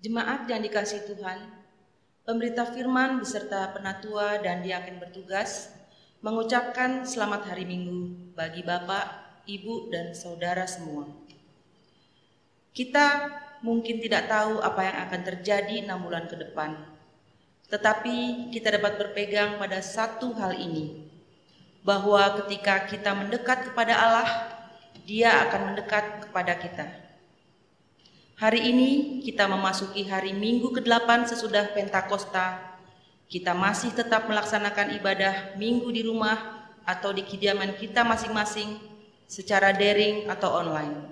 Jemaat yang dikasihi Tuhan, pemberita firman beserta penatua dan diaken bertugas mengucapkan selamat hari Minggu bagi Bapak, Ibu, dan saudara semua. Kita mungkin tidak tahu apa yang akan terjadi 6 bulan ke depan, tetapi kita dapat berpegang pada satu hal ini, bahwa ketika kita mendekat kepada Allah, Dia akan mendekat kepada kita. Hari ini kita memasuki hari Minggu ke-8 sesudah Pentakosta. Kita masih tetap melaksanakan ibadah Minggu di rumah atau di kediaman kita masing-masing secara daring atau online.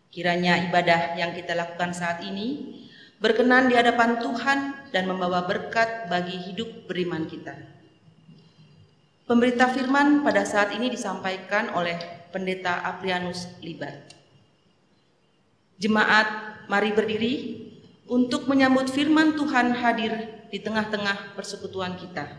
Kiranya ibadah yang kita lakukan saat ini berkenan di hadapan Tuhan dan membawa berkat bagi hidup beriman kita. Pemberita firman pada saat ini disampaikan oleh Pendeta Aprianus Libat. Jemaat, mari berdiri untuk menyambut firman Tuhan hadir di tengah-tengah persekutuan kita.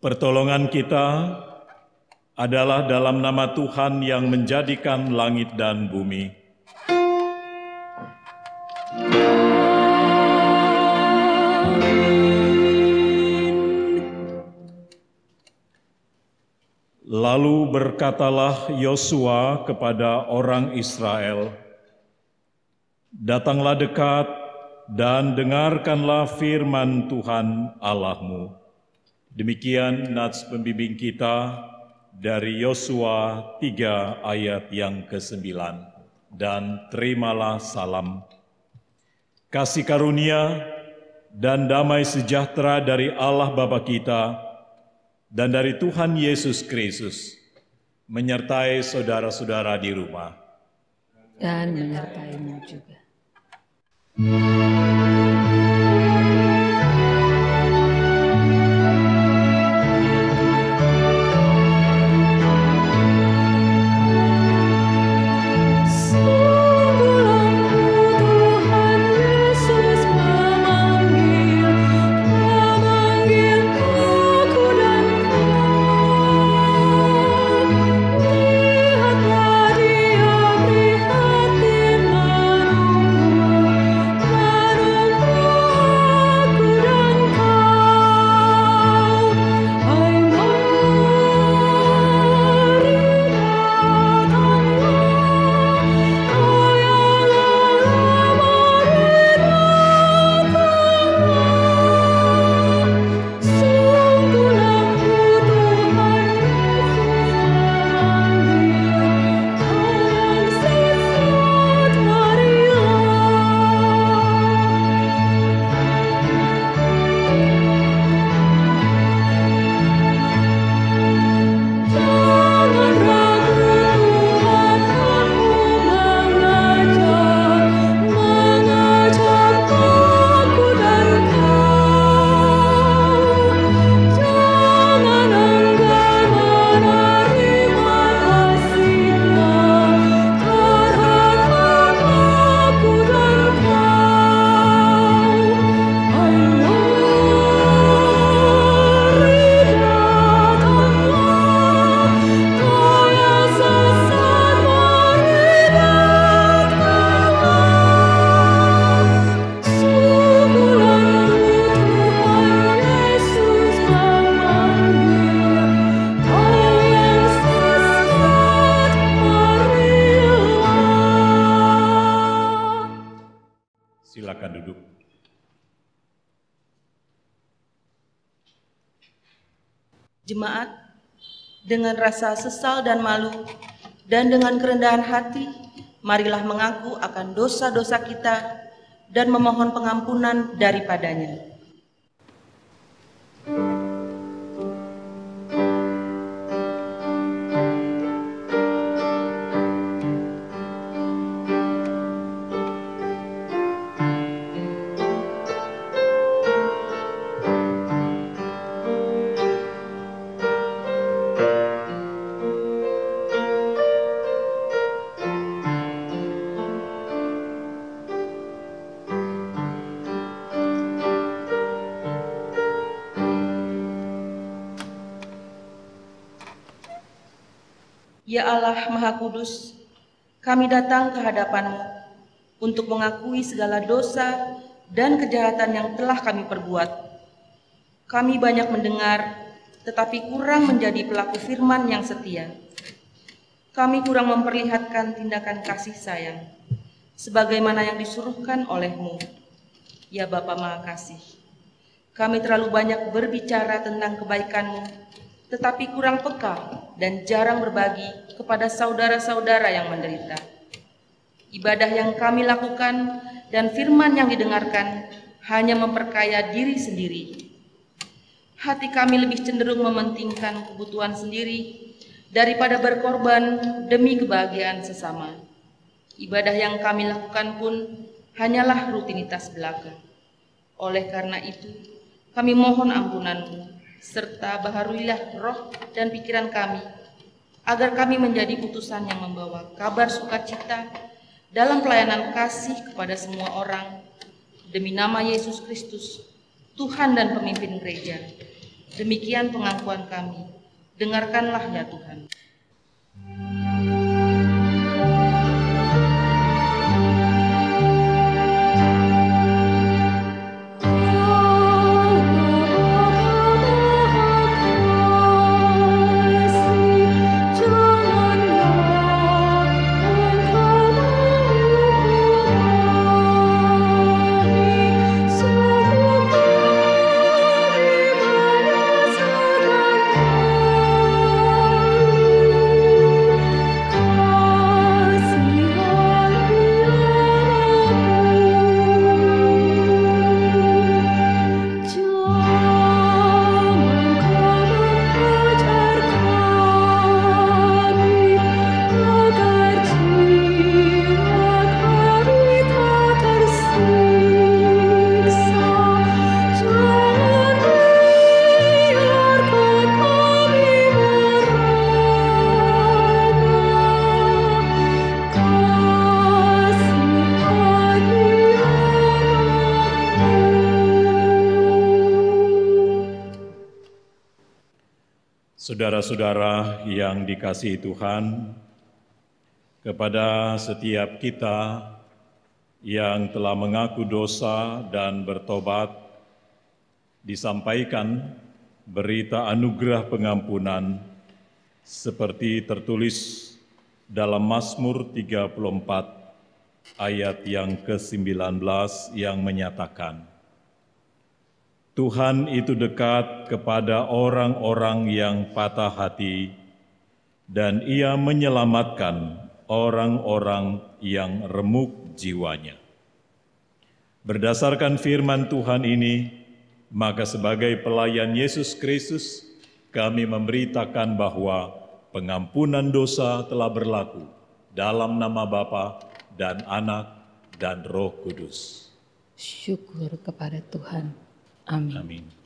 Pertolongan kita adalah dalam nama Tuhan yang menjadikan langit dan bumi. Lalu berkatalah Yosua kepada orang Israel, "Datanglah dekat dan dengarkanlah firman Tuhan Allahmu." Demikian nats pembimbing kita dari Yosua 3 ayat yang ke-9. Dan terimalah salam. Kasih karunia dan damai sejahtera dari Allah Bapa kita dan dari Tuhan Yesus Kristus menyertai saudara-saudara di rumah. Dan menyertaimu juga. Silakan duduk. Jemaat, dengan rasa sesal dan malu dan dengan kerendahan hati, marilah mengaku akan dosa-dosa kita dan memohon pengampunan daripadanya. Ya Allah Maha Kudus, kami datang ke hadapan-Mu untuk mengakui segala dosa dan kejahatan yang telah kami perbuat. Kami banyak mendengar, tetapi kurang menjadi pelaku firman yang setia. Kami kurang memperlihatkan tindakan kasih sayang, sebagaimana yang disuruhkan oleh-Mu, ya Bapa Maha Kasih. Kami terlalu banyak berbicara tentang kebaikan-Mu, tetapi kurang peka dan jarang berbagi kepada saudara-saudara yang menderita. Ibadah yang kami lakukan dan firman yang didengarkan hanya memperkaya diri sendiri. Hati kami lebih cenderung mementingkan kebutuhan sendiri daripada berkorban demi kebahagiaan sesama. Ibadah yang kami lakukan pun hanyalah rutinitas belaka. Oleh karena itu, kami mohon ampunan-Mu, serta baharuilah roh dan pikiran kami, agar kami menjadi utusan yang membawa kabar sukacita dalam pelayanan kasih kepada semua orang, demi nama Yesus Kristus, Tuhan dan pemimpin gereja, Demikian pengakuan kami. Dengarkanlah ya Tuhan. Saudara-saudara yang dikasihi Tuhan, kepada setiap kita yang telah mengaku dosa dan bertobat, disampaikan berita anugerah pengampunan seperti tertulis dalam Mazmur 34 ayat yang ke-19 yang menyatakan, Tuhan itu dekat kepada orang-orang yang patah hati, dan Ia menyelamatkan orang-orang yang remuk jiwanya. Berdasarkan firman Tuhan ini, maka sebagai pelayan Yesus Kristus, kami memberitakan bahwa pengampunan dosa telah berlaku dalam nama Bapa dan Anak dan Roh Kudus. Syukur kepada Tuhan. Amin. Amin.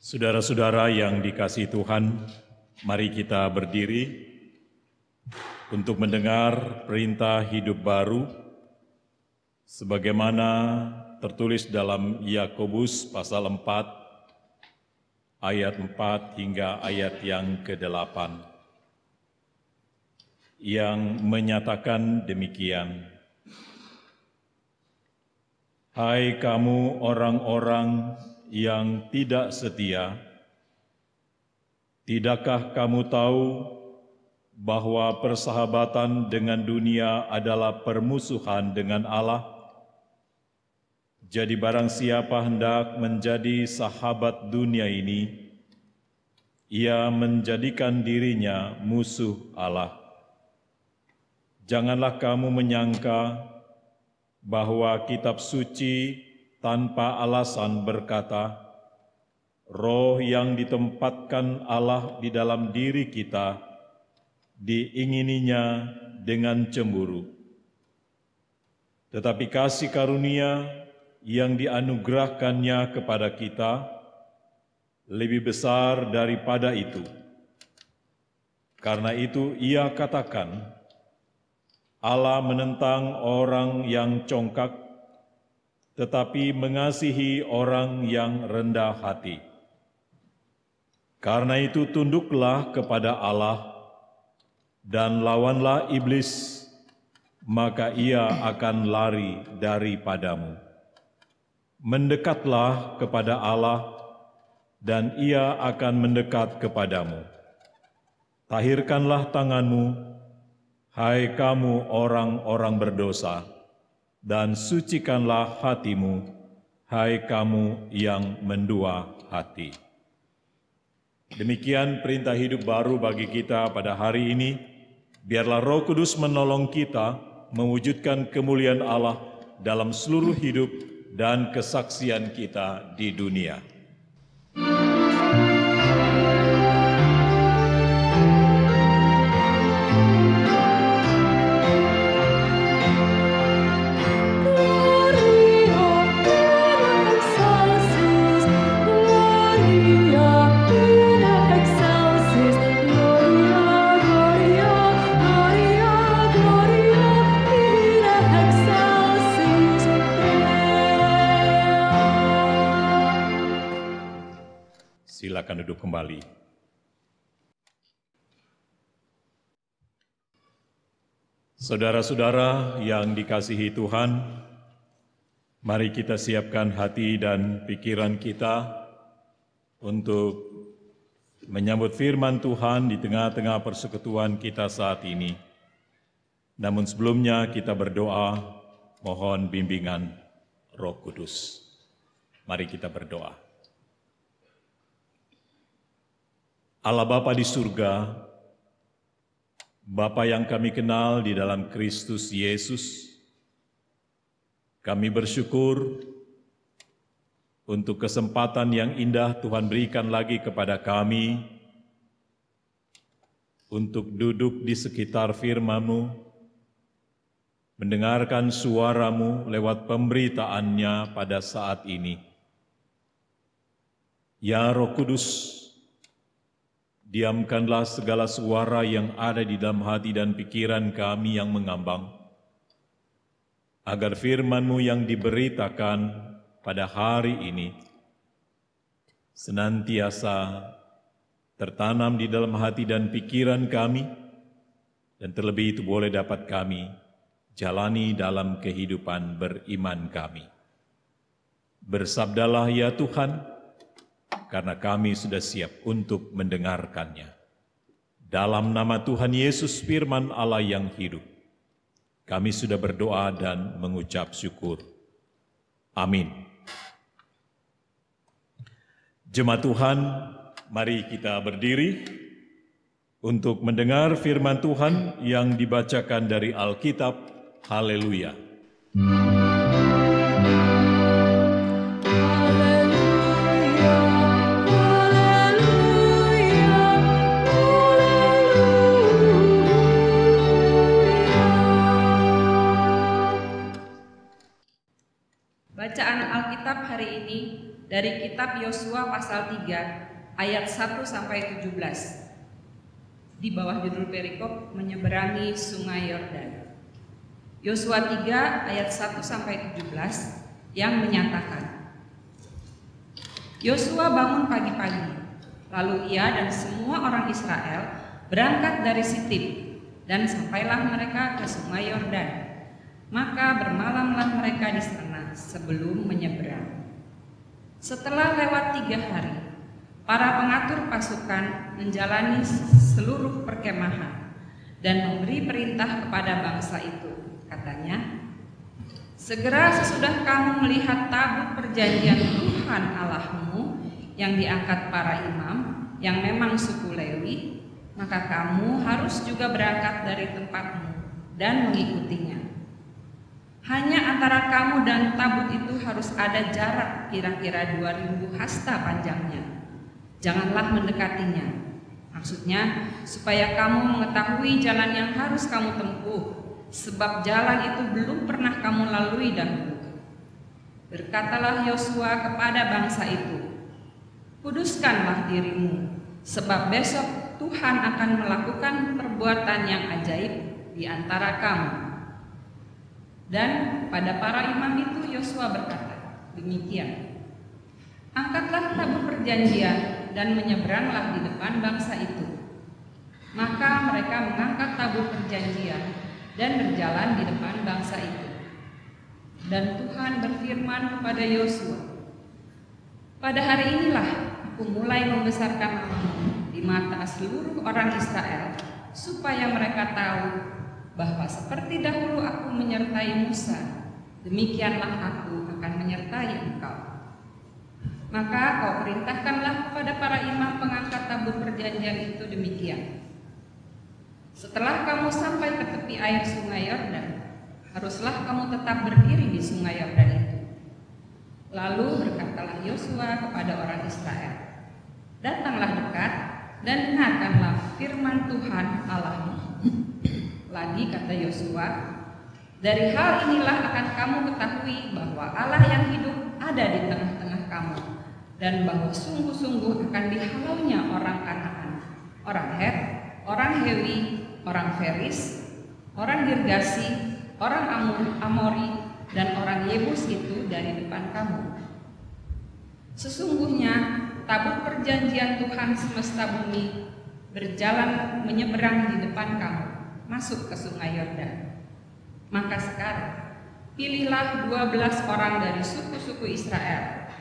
Saudara-saudara yang dikasihi Tuhan, mari kita berdiri untuk mendengar perintah hidup baru sebagaimana tertulis dalam Yakobus pasal 4 ayat 4 hingga ayat yang ke-8 yang menyatakan demikian. Hai kamu orang-orang yang tidak setia, tidakkah kamu tahu bahwa persahabatan dengan dunia adalah permusuhan dengan Allah? Jadi barang siapa hendak menjadi sahabat dunia ini, ia menjadikan dirinya musuh Allah. Janganlah kamu menyangka bahwa kitab suci tanpa alasan berkata, roh yang ditempatkan Allah di dalam diri kita diingininya dengan cemburu. Tetapi kasih karunia yang dianugerahkannya kepada kita lebih besar daripada itu. Karena itu ia katakan, Allah menentang orang yang congkak, tetapi mengasihi orang yang rendah hati. Karena itu tunduklah kepada Allah dan lawanlah iblis, maka ia akan lari daripadamu. Mendekatlah kepada Allah, dan ia akan mendekat kepadamu. Tahirkanlah tanganmu, hai kamu orang-orang berdosa, dan sucikanlah hatimu, hai kamu yang mendua hati. Demikian perintah hidup baru bagi kita pada hari ini. Biarlah Roh Kudus menolong kita mewujudkan kemuliaan Allah dalam seluruh hidup dan kesaksian kita di dunia. Silakan duduk kembali. Saudara-saudara yang dikasihi Tuhan, mari kita siapkan hati dan pikiran kita untuk menyambut firman Tuhan di tengah-tengah persekutuan kita saat ini. Namun sebelumnya kita berdoa, mohon bimbingan Roh Kudus. Mari kita berdoa. Allah Bapa di surga, Bapa yang kami kenal di dalam Kristus Yesus, kami bersyukur untuk kesempatan yang indah Tuhan berikan lagi kepada kami untuk duduk di sekitar firman-Mu, mendengarkan suara-Mu lewat pemberitaannya pada saat ini. Ya Roh Kudus, diamkanlah segala suara yang ada di dalam hati dan pikiran kami yang mengambang, agar firman-Mu yang diberitakan pada hari ini senantiasa tertanam di dalam hati dan pikiran kami, dan terlebih itu boleh dapat kami jalani dalam kehidupan beriman kami. Bersabdalah ya Tuhan, karena kami sudah siap untuk mendengarkannya. Dalam nama Tuhan Yesus firman Allah yang hidup, kami sudah berdoa dan mengucap syukur. Amin. Jemaat Tuhan, mari kita berdiri untuk mendengar firman Tuhan yang dibacakan dari Alkitab. Haleluya. Bacaan Alkitab hari ini dari kitab Yosua pasal 3 ayat 1-17. Di bawah judul perikop menyeberangi sungai Yordan. Yosua 3 ayat 1-17 yang menyatakan, Yosua bangun pagi-pagi, lalu ia dan semua orang Israel berangkat dari Sitim, dan sampailah mereka ke sungai Yordan. Maka bermalamlah mereka di sana sebelum menyeberang. Setelah lewat 3 hari, para pengatur pasukan menjalani seluruh perkemahan dan memberi perintah kepada bangsa itu. Katanya, segera sesudah kamu melihat tabut perjanjian Tuhan Allahmu yang diangkat para imam, yang memang suku Lewi, maka kamu harus juga berangkat dari tempatmu dan mengikutinya. Hanya antara kamu dan tabut itu harus ada jarak kira-kira 2000 hasta panjangnya. Janganlah mendekatinya. Maksudnya, supaya kamu mengetahui jalan yang harus kamu tempuh, sebab jalan itu belum pernah kamu lalui dahulu. Berkatalah Yosua kepada bangsa itu, kuduskanlah dirimu, sebab besok Tuhan akan melakukan perbuatan yang ajaib di antara kamu. Dan pada para imam itu Yosua berkata, demikian, angkatlah tabut perjanjian dan menyeberanglah di depan bangsa itu. Maka mereka mengangkat tabut perjanjian dan berjalan di depan bangsa itu. Dan Tuhan berfirman kepada Yosua, pada hari inilah aku mulai membesarkan namamu di mata seluruh orang Israel, supaya mereka tahu bahwa seperti dahulu aku menyertai Musa, demikianlah aku akan menyertai engkau. Maka kau perintahkanlah kepada para imam pengangkat tabut perjanjian itu demikian. Setelah kamu sampai ke tepi air sungai Yordan, haruslah kamu tetap berdiri di sungai Yordan itu. Lalu berkatalah Yosua kepada orang Israel, datanglah dekat dan dengarkanlah firman Tuhan Allahmu. Lagi kata Yosua, dari hal inilah akan kamu ketahui bahwa Allah yang hidup ada di tengah-tengah kamu, dan bahwa sungguh-sungguh akan dihalaunya orang Kanaan, orang Het, orang Hewi, orang Feris, orang Girgasi, orang Amori, dan orang Yebus itu dari depan kamu. Sesungguhnya tabut perjanjian Tuhan semesta bumi berjalan menyeberang di depan kamu, masuk ke sungai Yordan. Maka sekarang pilihlah 12 orang dari suku-suku Israel,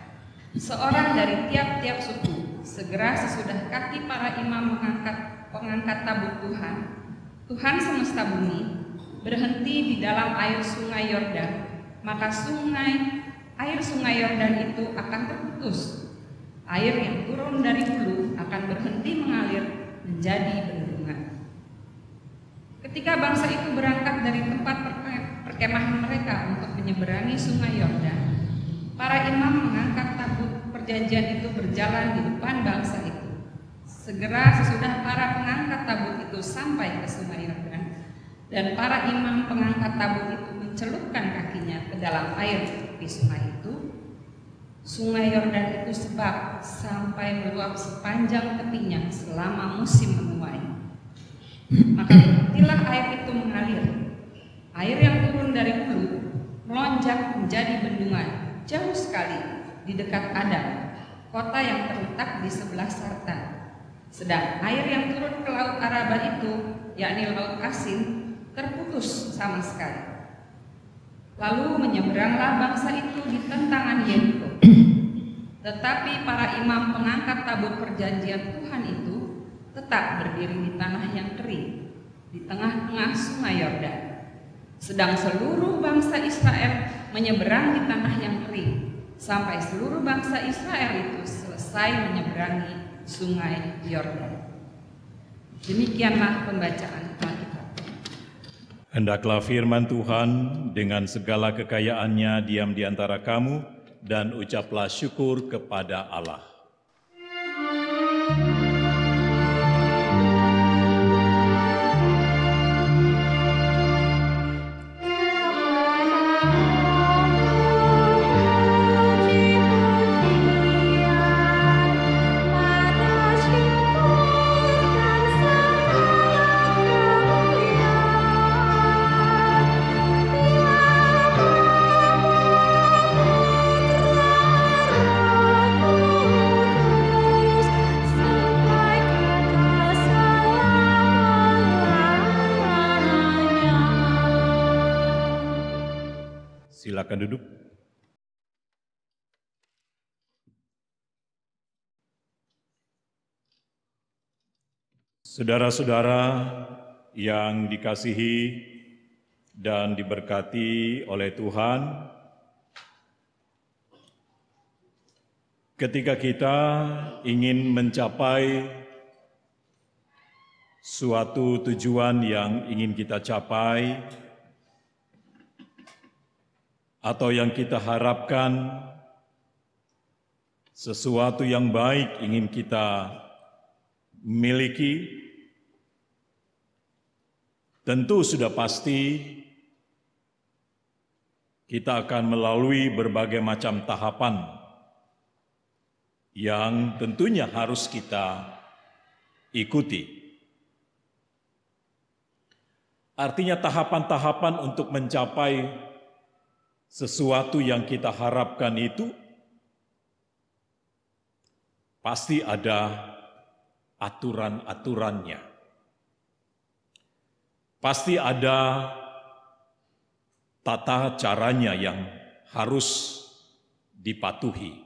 seorang dari tiap-tiap suku, segera sesudah kaki para imam pengangkat tabut Tuhan semesta bumi, berhenti di dalam air sungai Yordan, maka air sungai Yordan itu akan terputus. Air yang turun dari hulu akan berhenti mengalir menjadi bendungan. Ketika bangsa itu berangkat dari tempat perkemahan mereka untuk menyeberangi sungai Yordan, para imam mengangkat tabut perjanjian itu berjalan di depan bangsa itu. Segera sesudah para pengangkat tabut itu sampai ke sungai Yordan, dan para imam pengangkat tabut itu mencelupkan kakinya ke dalam air di sungai itu, sungai Yordan itu sebab sampai meluap sepanjang tepinya selama musim menuai. Maka berhentilah air itu mengalir. Air yang turun dari hulu melonjak menjadi bendungan jauh sekali di dekat Adam, kota yang terletak di sebelah Sartan. Sedang air yang turun ke laut Araba itu, yakni laut Asin, terputus sama sekali. Lalu menyeberanglah bangsa itu di tentangan Yeriko. Tetapi para imam pengangkat tabut perjanjian Tuhan itu tetap berdiri di tanah yang kering, di tengah-tengah sungai Yordan. Sedang seluruh bangsa Israel menyeberang di tanah yang kering, sampai seluruh bangsa Israel itu selesai menyeberangi sungai Yordan. Demikianlah pembacaan Alkitab. Hendaklah firman Tuhan dengan segala kekayaannya diam di antara kamu, dan ucaplah syukur kepada Allah. Silakan duduk. Saudara-saudara yang dikasihi dan diberkati oleh Tuhan, ketika kita ingin mencapai suatu tujuan yang ingin kita capai atau yang kita harapkan, sesuatu yang baik ingin kita miliki, tentu sudah pasti kita akan melalui berbagai macam tahapan yang tentunya harus kita ikuti. Artinya tahapan-tahapan untuk mencapai sesuatu yang kita harapkan itu pasti ada aturan-aturannya. Pasti ada tata caranya yang harus dipatuhi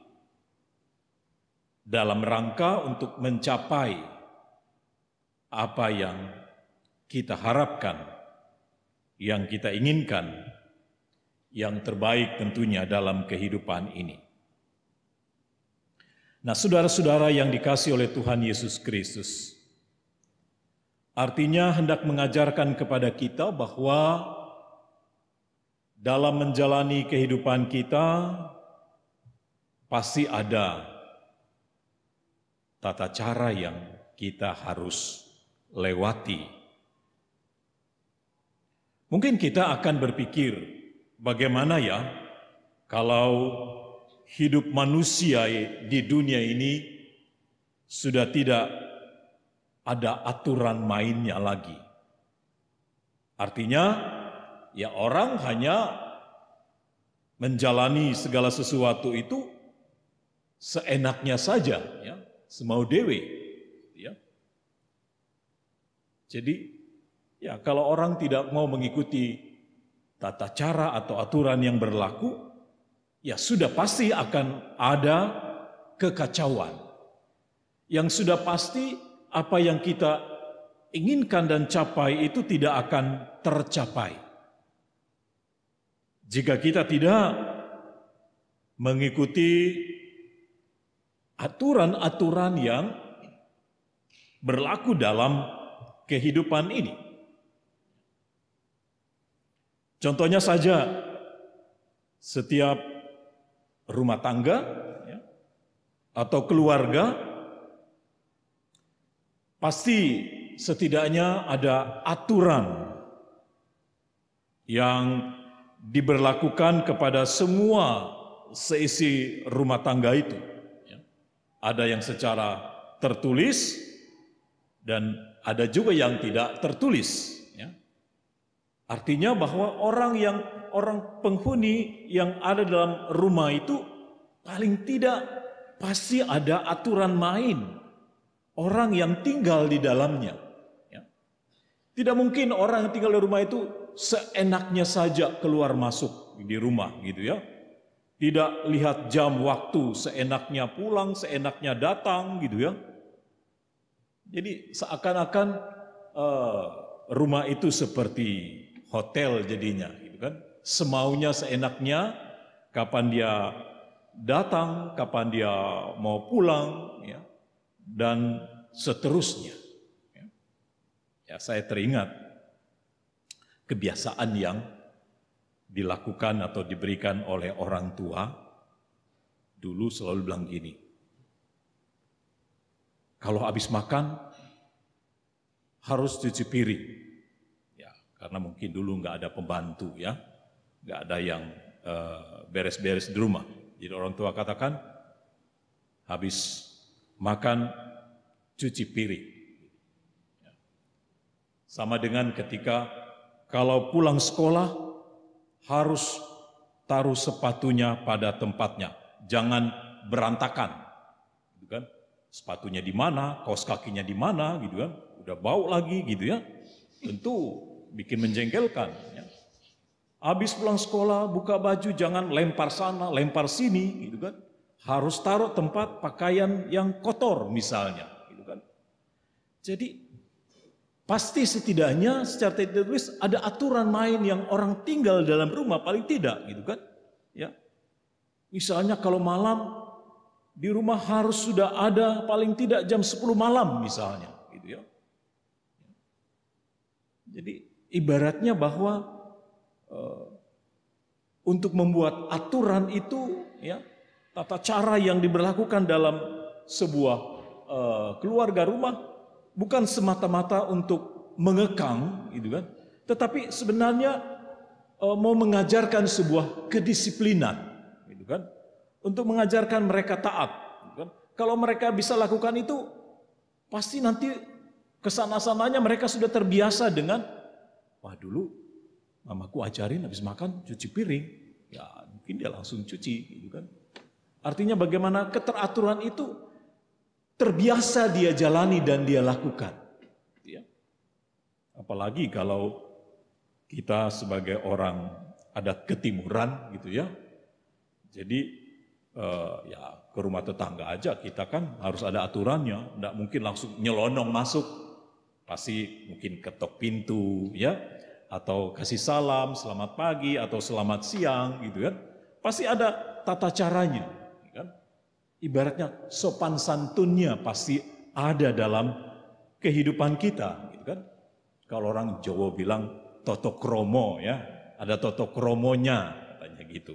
dalam rangka untuk mencapai apa yang kita harapkan, yang kita inginkan, yang terbaik tentunya dalam kehidupan ini. Nah, saudara-saudara yang dikasihi oleh Tuhan Yesus Kristus, artinya hendak mengajarkan kepada kita bahwa dalam menjalani kehidupan kita pasti ada tata cara yang kita harus lewati. Mungkin kita akan berpikir, bagaimana ya kalau hidup manusia di dunia ini sudah tidak ada aturan mainnya lagi. Artinya, ya orang hanya menjalani segala sesuatu itu seenaknya saja, ya, semau dewe. Ya. Jadi, ya kalau orang tidak mau mengikuti tata cara atau aturan yang berlaku, ya sudah pasti akan ada kekacauan. Yang sudah pasti apa yang kita inginkan dan capai itu tidak akan tercapai. Jika kita tidak mengikuti aturan-aturan yang berlaku dalam kehidupan ini. Contohnya saja, setiap rumah tangga ya, atau keluarga pasti setidaknya ada aturan yang diberlakukan kepada semua seisi rumah tangga itu. Ya. Ada yang secara tertulis dan ada juga yang tidak tertulis. Ya. Artinya bahwa orang penghuni yang ada dalam rumah itu paling tidak pasti ada aturan main orang yang tinggal di dalamnya. Ya. Tidak mungkin orang yang tinggal di rumah itu seenaknya saja keluar masuk di rumah gitu ya. Tidak lihat jam waktu, seenaknya pulang, seenaknya datang gitu ya. Jadi seakan-akan rumah itu seperti hotel jadinya gitu kan. Semaunya seenaknya, kapan dia datang, kapan dia mau pulang, ya, dan seterusnya. Ya, saya teringat kebiasaan yang dilakukan atau diberikan oleh orang tua, dulu selalu bilang gini, kalau habis makan harus cuci piring, ya, karena mungkin dulu nggak ada pembantu ya. Nggak ada yang beres-beres di rumah. Jadi orang tua katakan, habis makan, cuci piring. Sama dengan ketika kalau pulang sekolah, harus taruh sepatunya pada tempatnya. Jangan berantakan. Gitu kan? Sepatunya di mana, kaos kakinya di mana, gitu kan? Udah bau lagi, gitu ya. Tentu bikin menjengkelkan. Ya. Habis pulang sekolah, buka baju, jangan lempar sana, lempar sini, gitu kan. Harus taruh tempat pakaian yang kotor misalnya, gitu kan. Jadi pasti setidaknya secara tidak tertulis ada aturan main yang orang tinggal dalam rumah paling tidak gitu kan. Ya. Misalnya kalau malam di rumah harus sudah ada paling tidak jam 10 malam misalnya gitu ya. Jadi ibaratnya bahwa untuk membuat aturan itu ya, tata cara yang diberlakukan dalam sebuah keluarga rumah bukan semata-mata untuk mengekang gitu kan, tetapi sebenarnya mau mengajarkan sebuah kedisiplinan gitu kan, untuk mengajarkan mereka taat gitu kan. Kalau mereka bisa lakukan itu, pasti nanti kesana-sananya mereka sudah terbiasa dengan, wah dulu mamaku ajarin habis makan cuci piring, ya mungkin dia langsung cuci gitu kan. Artinya bagaimana keteraturan itu terbiasa dia jalani dan dia lakukan. Ya. Apalagi kalau kita sebagai orang adat ketimuran gitu ya. Jadi ya ke rumah tetangga aja kita kan harus ada aturannya. Nggak mungkin langsung nyelonong masuk. Pasti mungkin ketok pintu ya. Atau kasih salam, selamat pagi atau selamat siang gitu kan. Pasti ada tata caranya. Ibaratnya sopan santunnya pasti ada dalam kehidupan kita, gitu kan? Kalau orang Jawa bilang toto kromo ya, ada toto kromonya katanya gitu.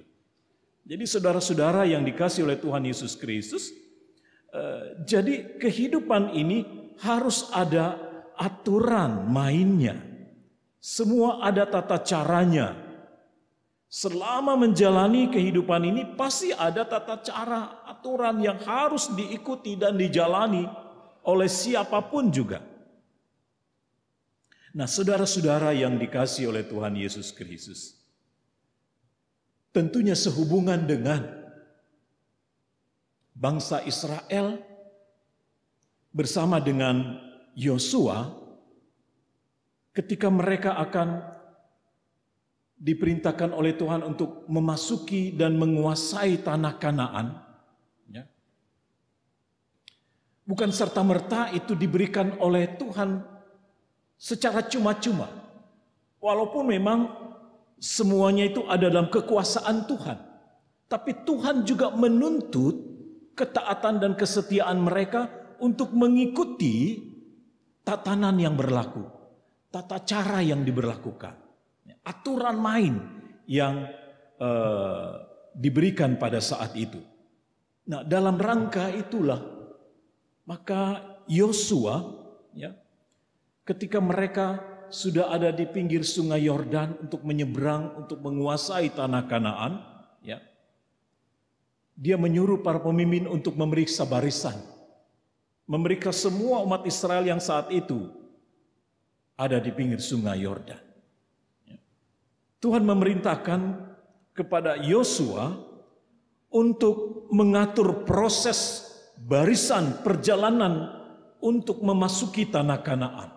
Jadi saudara-saudara yang dikasih oleh Tuhan Yesus Kristus, jadi kehidupan ini harus ada aturan mainnya. Semua ada tata caranya. Selama menjalani kehidupan ini pasti ada tata cara, aturan yang harus diikuti dan dijalani oleh siapapun juga. Nah, saudara-saudara yang dikasihi oleh Tuhan Yesus Kristus, tentunya sehubungan dengan bangsa Israel bersama dengan Yosua ketika mereka akan diperintahkan oleh Tuhan untuk memasuki dan menguasai tanah Kanaan, ya. Bukan serta-merta itu diberikan oleh Tuhan secara cuma-cuma. Walaupun memang semuanya itu ada dalam kekuasaan Tuhan. Tapi Tuhan juga menuntut ketaatan dan kesetiaan mereka untuk mengikuti tatanan yang berlaku, tata cara yang diberlakukan. Aturan main yang diberikan pada saat itu. Nah, dalam rangka itulah maka Yosua ya, ketika mereka sudah ada di pinggir sungai Yordan untuk menyeberang untuk menguasai tanah Kanaan, ya, dia menyuruh para pemimpin untuk memeriksa barisan, memeriksa semua umat Israel yang saat itu ada di pinggir sungai Yordan. Tuhan memerintahkan kepada Yosua untuk mengatur proses barisan perjalanan untuk memasuki tanah Kanaan,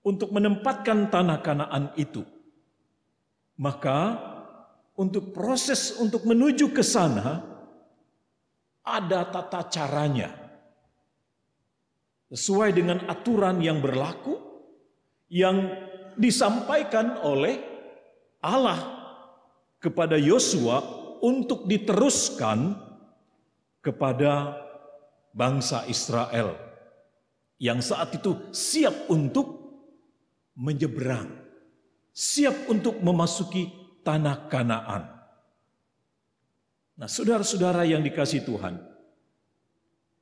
untuk menempatkan tanah Kanaan itu. Maka untuk proses untuk menuju ke sana ada tata caranya sesuai dengan aturan yang berlaku yang disampaikan oleh Allah kepada Yosua untuk diteruskan kepada bangsa Israel yang saat itu siap untuk menyeberang, siap untuk memasuki tanah Kanaan. Nah, saudara-saudara yang dikasihi Tuhan,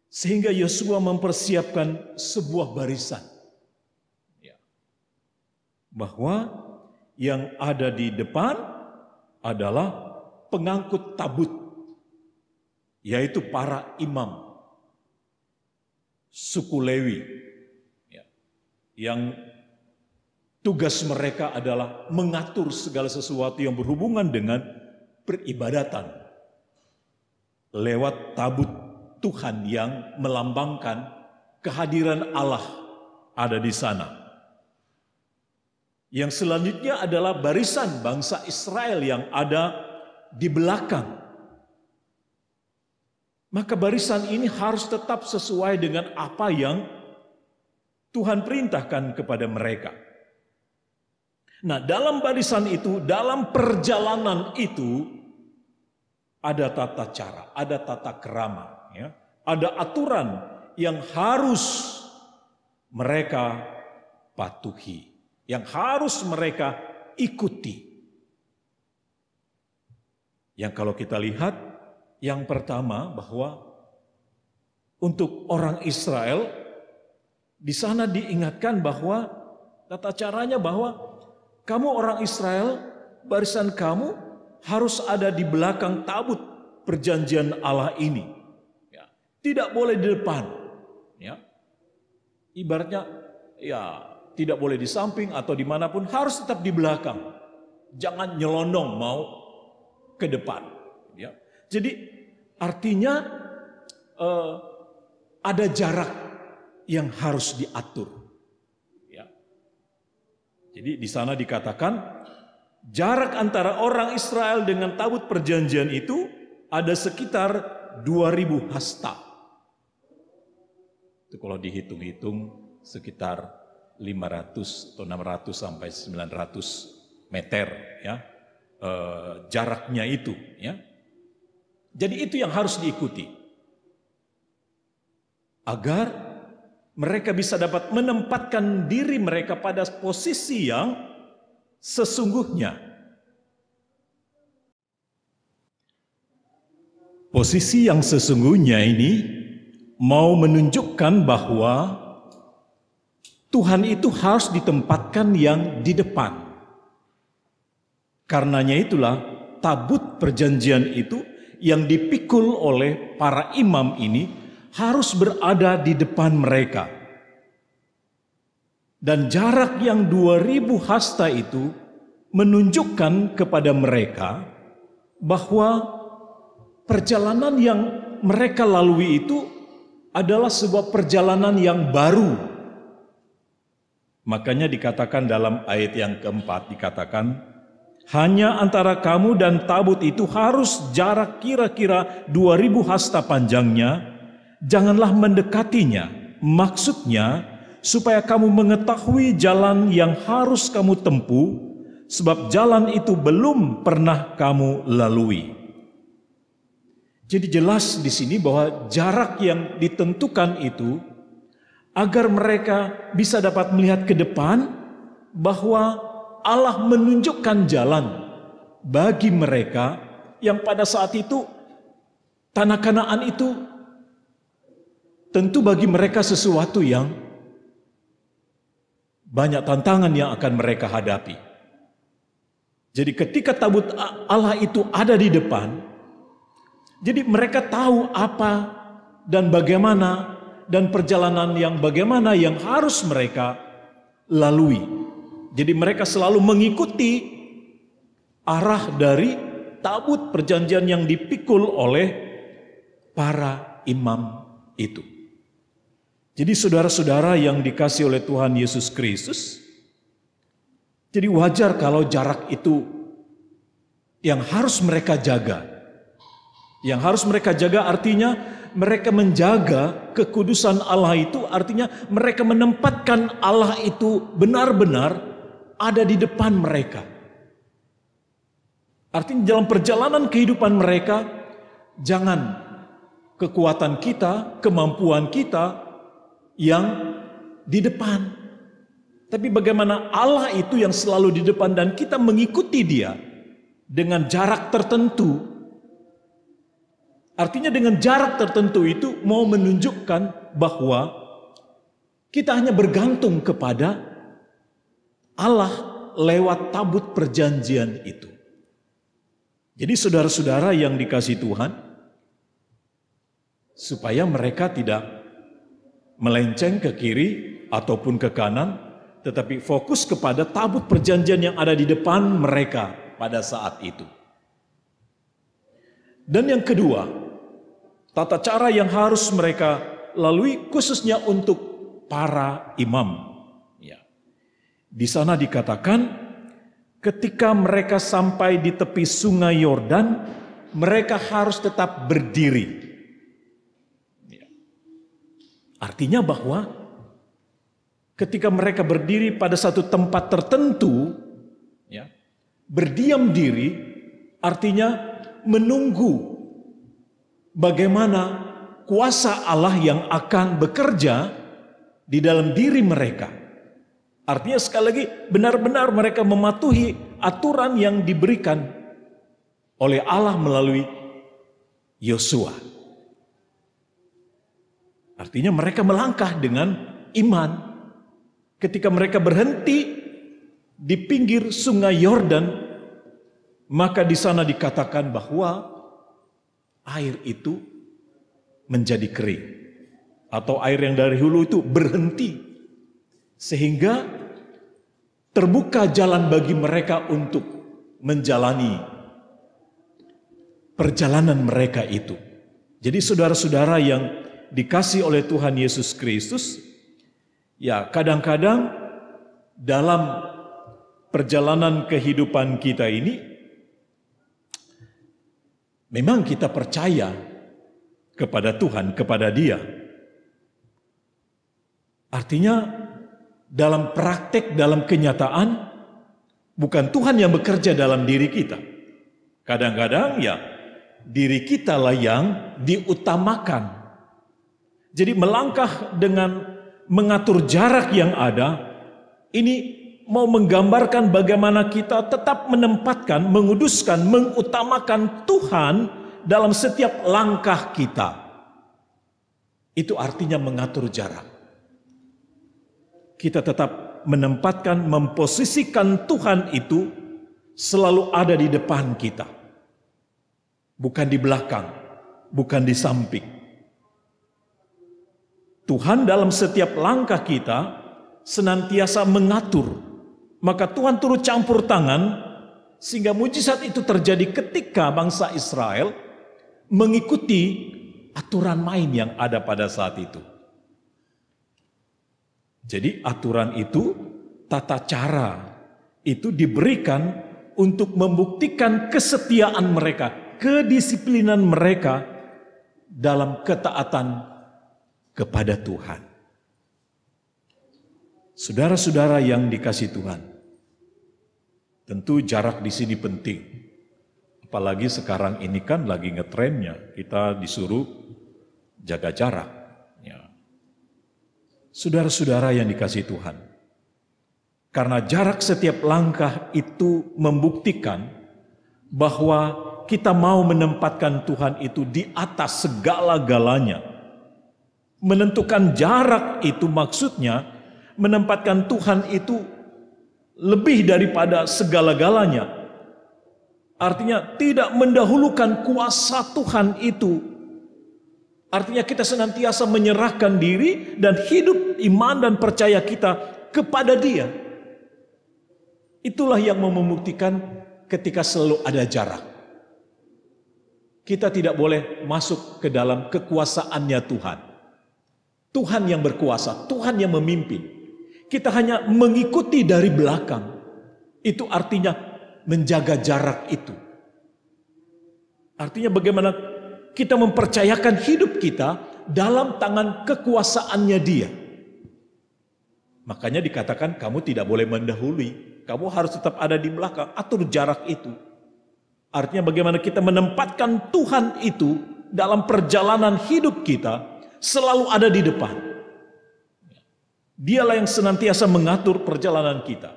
sehingga Yosua mempersiapkan sebuah barisan, ya, bahwa yang ada di depan adalah pengangkut tabut, yaitu para imam suku Lewi, ya, yang tugas mereka adalah mengatur segala sesuatu yang berhubungan dengan peribadatan lewat tabut Tuhan yang melambangkan kehadiran Allah ada di sana. Yang selanjutnya adalah barisan bangsa Israel yang ada di belakang. Maka barisan ini harus tetap sesuai dengan apa yang Tuhan perintahkan kepada mereka. Nah, dalam barisan itu, dalam perjalanan itu, ada tata cara, ada tata krama, ya. Ada aturan yang harus mereka patuhi, yang harus mereka ikuti. Yang kalau kita lihat, yang pertama bahwa untuk orang Israel, di sana diingatkan bahwa tata caranya bahwa kamu orang Israel, barisan kamu harus ada di belakang tabut perjanjian Allah ini. Ya, tidak boleh di depan. Ya. Ibaratnya ya tidak boleh di samping atau dimanapun, harus tetap di belakang. Jangan nyelondong mau ke depan. Ya. Jadi artinya ada jarak yang harus diatur. Jadi di sana dikatakan jarak antara orang Israel dengan tabut perjanjian itu ada sekitar 2000 hasta. Itu kalau dihitung-hitung sekitar 500 atau 600 sampai 900 meter ya. Jaraknya itu ya. Jadi itu yang harus diikuti. Agar mereka bisa dapat menempatkan diri mereka pada posisi yang sesungguhnya. Posisi yang sesungguhnya ini mau menunjukkan bahwa Tuhan itu harus ditempatkan yang di depan. Karenanya itulah tabut perjanjian itu yang dipikul oleh para imam ini harus berada di depan mereka. Dan jarak yang 2000 hasta itu menunjukkan kepada mereka bahwa perjalanan yang mereka lalui itu adalah sebuah perjalanan yang baru. Makanya dikatakan dalam ayat yang keempat, dikatakan hanya antara kamu dan tabut itu harus jarak kira-kira 2000 hasta panjangnya. Janganlah mendekatinya, maksudnya supaya kamu mengetahui jalan yang harus kamu tempuh, sebab jalan itu belum pernah kamu lalui. Jadi jelas di sini bahwa jarak yang ditentukan itu agar mereka bisa dapat melihat ke depan bahwa Allah menunjukkan jalan bagi mereka yang pada saat itu tanah Kanaan itu tentu bagi mereka sesuatu yang banyak tantangan yang akan mereka hadapi. Jadi ketika tabut Allah itu ada di depan, jadi mereka tahu apa dan bagaimana dan perjalanan yang bagaimana yang harus mereka lalui. Jadi mereka selalu mengikuti arah dari tabut perjanjian yang dipikul oleh para imam itu. Jadi saudara-saudara yang dikasihi oleh Tuhan Yesus Kristus, jadi wajar kalau jarak itu yang harus mereka jaga. Yang harus mereka jaga artinya mereka menjaga kekudusan Allah itu, artinya mereka menempatkan Allah itu benar-benar ada di depan mereka. Artinya dalam perjalanan kehidupan mereka, jangan kekuatan kita, kemampuan kita yang di depan. Tapi bagaimana Allah itu yang selalu di depan dan kita mengikuti Dia dengan jarak tertentu. Artinya dengan jarak tertentu itu mau menunjukkan bahwa kita hanya bergantung kepada Allah lewat tabut perjanjian itu. Jadi saudara-saudara yang dikasihi Tuhan, supaya mereka tidak melenceng ke kiri ataupun ke kanan, tetapi fokus kepada tabut perjanjian yang ada di depan mereka pada saat itu. Dan yang kedua, tata cara yang harus mereka lalui khususnya untuk para imam. Ya. Di sana dikatakan ketika mereka sampai di tepi sungai Yordan, mereka harus tetap berdiri. Artinya bahwa ketika mereka berdiri pada satu tempat tertentu, ya, berdiam diri artinya menunggu bagaimana kuasa Allah yang akan bekerja di dalam diri mereka. Artinya sekali lagi benar-benar mereka mematuhi aturan yang diberikan oleh Allah melalui Yosua. Artinya mereka melangkah dengan iman. Ketika mereka berhenti di pinggir sungai Yordan, maka di sana dikatakan bahwa air itu menjadi kering. Atau air yang dari hulu itu berhenti. Sehingga terbuka jalan bagi mereka untuk menjalani perjalanan mereka itu. Jadi saudara-saudara yang dikasih oleh Tuhan Yesus Kristus, ya kadang-kadang dalam perjalanan kehidupan kita ini, memang kita percaya kepada Tuhan, kepada Dia. Artinya dalam praktek, dalam kenyataan, bukan Tuhan yang bekerja dalam diri kita. Kadang-kadang ya diri kita lah yang diutamakan. Jadi melangkah dengan mengatur jarak yang ada, ini mau menggambarkan bagaimana kita tetap menempatkan, menguduskan, mengutamakan Tuhan dalam setiap langkah kita. Itu artinya mengatur jarak. Kita tetap menempatkan, memposisikan Tuhan itu selalu ada di depan kita. Bukan di belakang, bukan di samping. Tuhan dalam setiap langkah kita senantiasa mengatur. Maka Tuhan turut campur tangan sehingga mujizat itu terjadi ketika bangsa Israel mengikuti aturan main yang ada pada saat itu. Jadi aturan itu, tata cara itu diberikan untuk membuktikan kesetiaan mereka, kedisiplinan mereka dalam ketaatan kepada Tuhan. Saudara-saudara yang dikasihi Tuhan, tentu jarak di sini penting. Apalagi sekarang ini kan lagi ngetrennya, kita disuruh jaga jarak. Saudara-saudara yang dikasihi Tuhan, karena jarak setiap langkah itu membuktikan bahwa kita mau menempatkan Tuhan itu di atas segala-galanya. Menentukan jarak itu maksudnya menempatkan Tuhan itu lebih daripada segala-galanya. Artinya tidak mendahulukan kuasa Tuhan itu. Artinya kita senantiasa menyerahkan diri dan hidup iman dan percaya kita kepada Dia. Itulah yang membuktikan ketika selalu ada jarak. Kita tidak boleh masuk ke dalam kekuasaannya Tuhan. Tuhan yang berkuasa, Tuhan yang memimpin. Kita hanya mengikuti dari belakang. Itu artinya menjaga jarak itu. Artinya bagaimana kita mempercayakan hidup kita dalam tangan kekuasaannya Dia. Makanya dikatakan kamu tidak boleh mendahului. Kamu harus tetap ada di belakang. Atur jarak itu. Artinya bagaimana kita menempatkan Tuhan itu dalam perjalanan hidup kita selalu ada di depan. Dialah yang senantiasa mengatur perjalanan kita.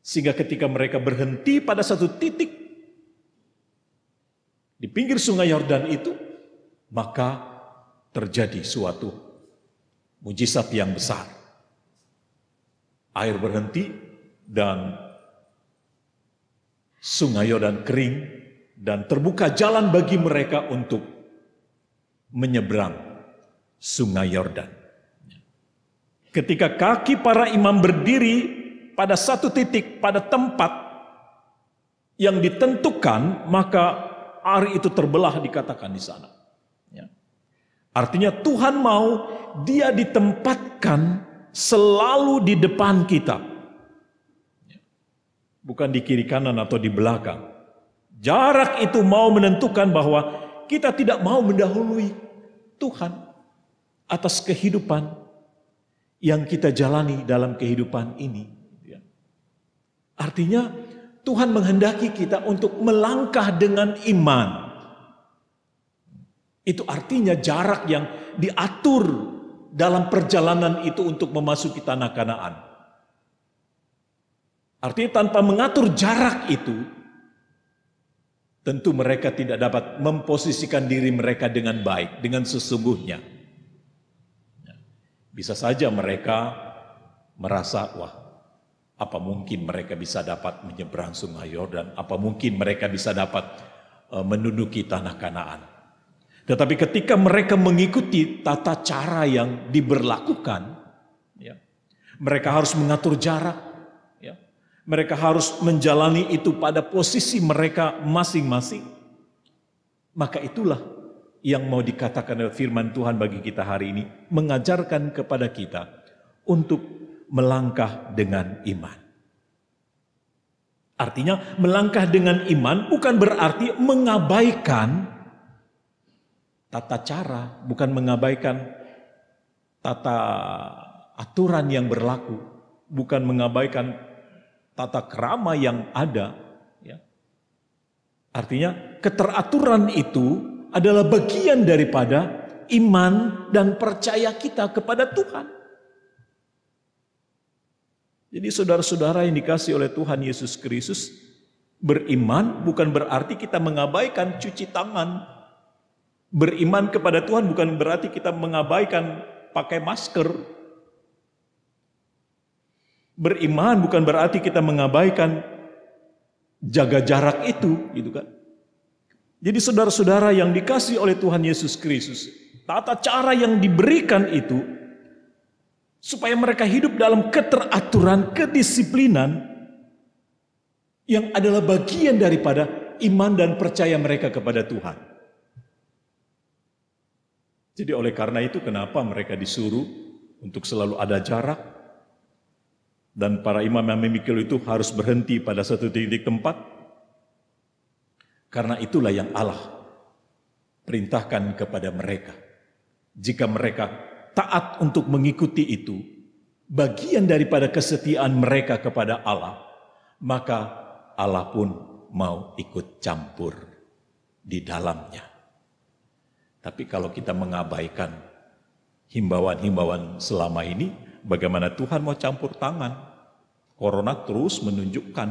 Sehingga ketika mereka berhenti pada satu titik di pinggir sungai Yordan itu, maka terjadi suatu mujizat yang besar. Air berhenti dan sungai Yordan kering dan terbuka jalan bagi mereka untuk menyeberang sungai Yordan. Ketika kaki para imam berdiri pada satu titik, pada tempat yang ditentukan, maka air itu terbelah dikatakan di sana. Artinya Tuhan mau Dia ditempatkan selalu di depan kita. Bukan di kiri kanan atau di belakang. Jarak itu mau menentukan bahwa kita tidak mau mendahului Tuhan atas kehidupan yang kita jalani dalam kehidupan ini. Artinya Tuhan menghendaki kita untuk melangkah dengan iman. Itu artinya jarak yang diatur dalam perjalanan itu untuk memasuki tanah Kanaan. Artinya tanpa mengatur jarak itu, tentu mereka tidak dapat memposisikan diri mereka dengan baik, dengan sesungguhnya. Bisa saja mereka merasa, wah, apa mungkin mereka bisa dapat menyeberang sungai Yordan, apa mungkin mereka bisa dapat menduduki tanah Kanaan. Tetapi ketika mereka mengikuti tata cara yang diberlakukan, ya, mereka harus mengatur jarak, ya, mereka harus menjalani itu pada posisi mereka masing-masing. Maka itulah yang mau dikatakan oleh firman Tuhan bagi kita hari ini, mengajarkan kepada kita untuk melangkah dengan iman. Artinya melangkah dengan iman bukan berarti mengabaikan tata cara, bukan mengabaikan tata aturan yang berlaku, bukan mengabaikan tata krama yang ada. Ya. Artinya keteraturan itu adalah bagian daripada iman dan percaya kita kepada Tuhan. Jadi saudara-saudara yang dikasihi oleh Tuhan Yesus Kristus, beriman bukan berarti kita mengabaikan cuci tangan. Beriman kepada Tuhan bukan berarti kita mengabaikan pakai masker. Beriman bukan berarti kita mengabaikan jaga jarak itu, gitu kan. Jadi saudara-saudara yang dikasihi oleh Tuhan Yesus Kristus, tata cara yang diberikan itu supaya mereka hidup dalam keteraturan, kedisiplinan yang adalah bagian daripada iman dan percaya mereka kepada Tuhan. Jadi oleh karena itu kenapa mereka disuruh untuk selalu ada jarak, dan para imam yang memikul itu harus berhenti pada satu titik tempat. Karena itulah yang Allah perintahkan kepada mereka. Jika mereka taat untuk mengikuti itu, bagian daripada kesetiaan mereka kepada Allah, maka Allah pun mau ikut campur di dalamnya. Tapi kalau kita mengabaikan himbauan-himbauan selama ini, bagaimana Tuhan mau campur tangan? Corona terus menunjukkan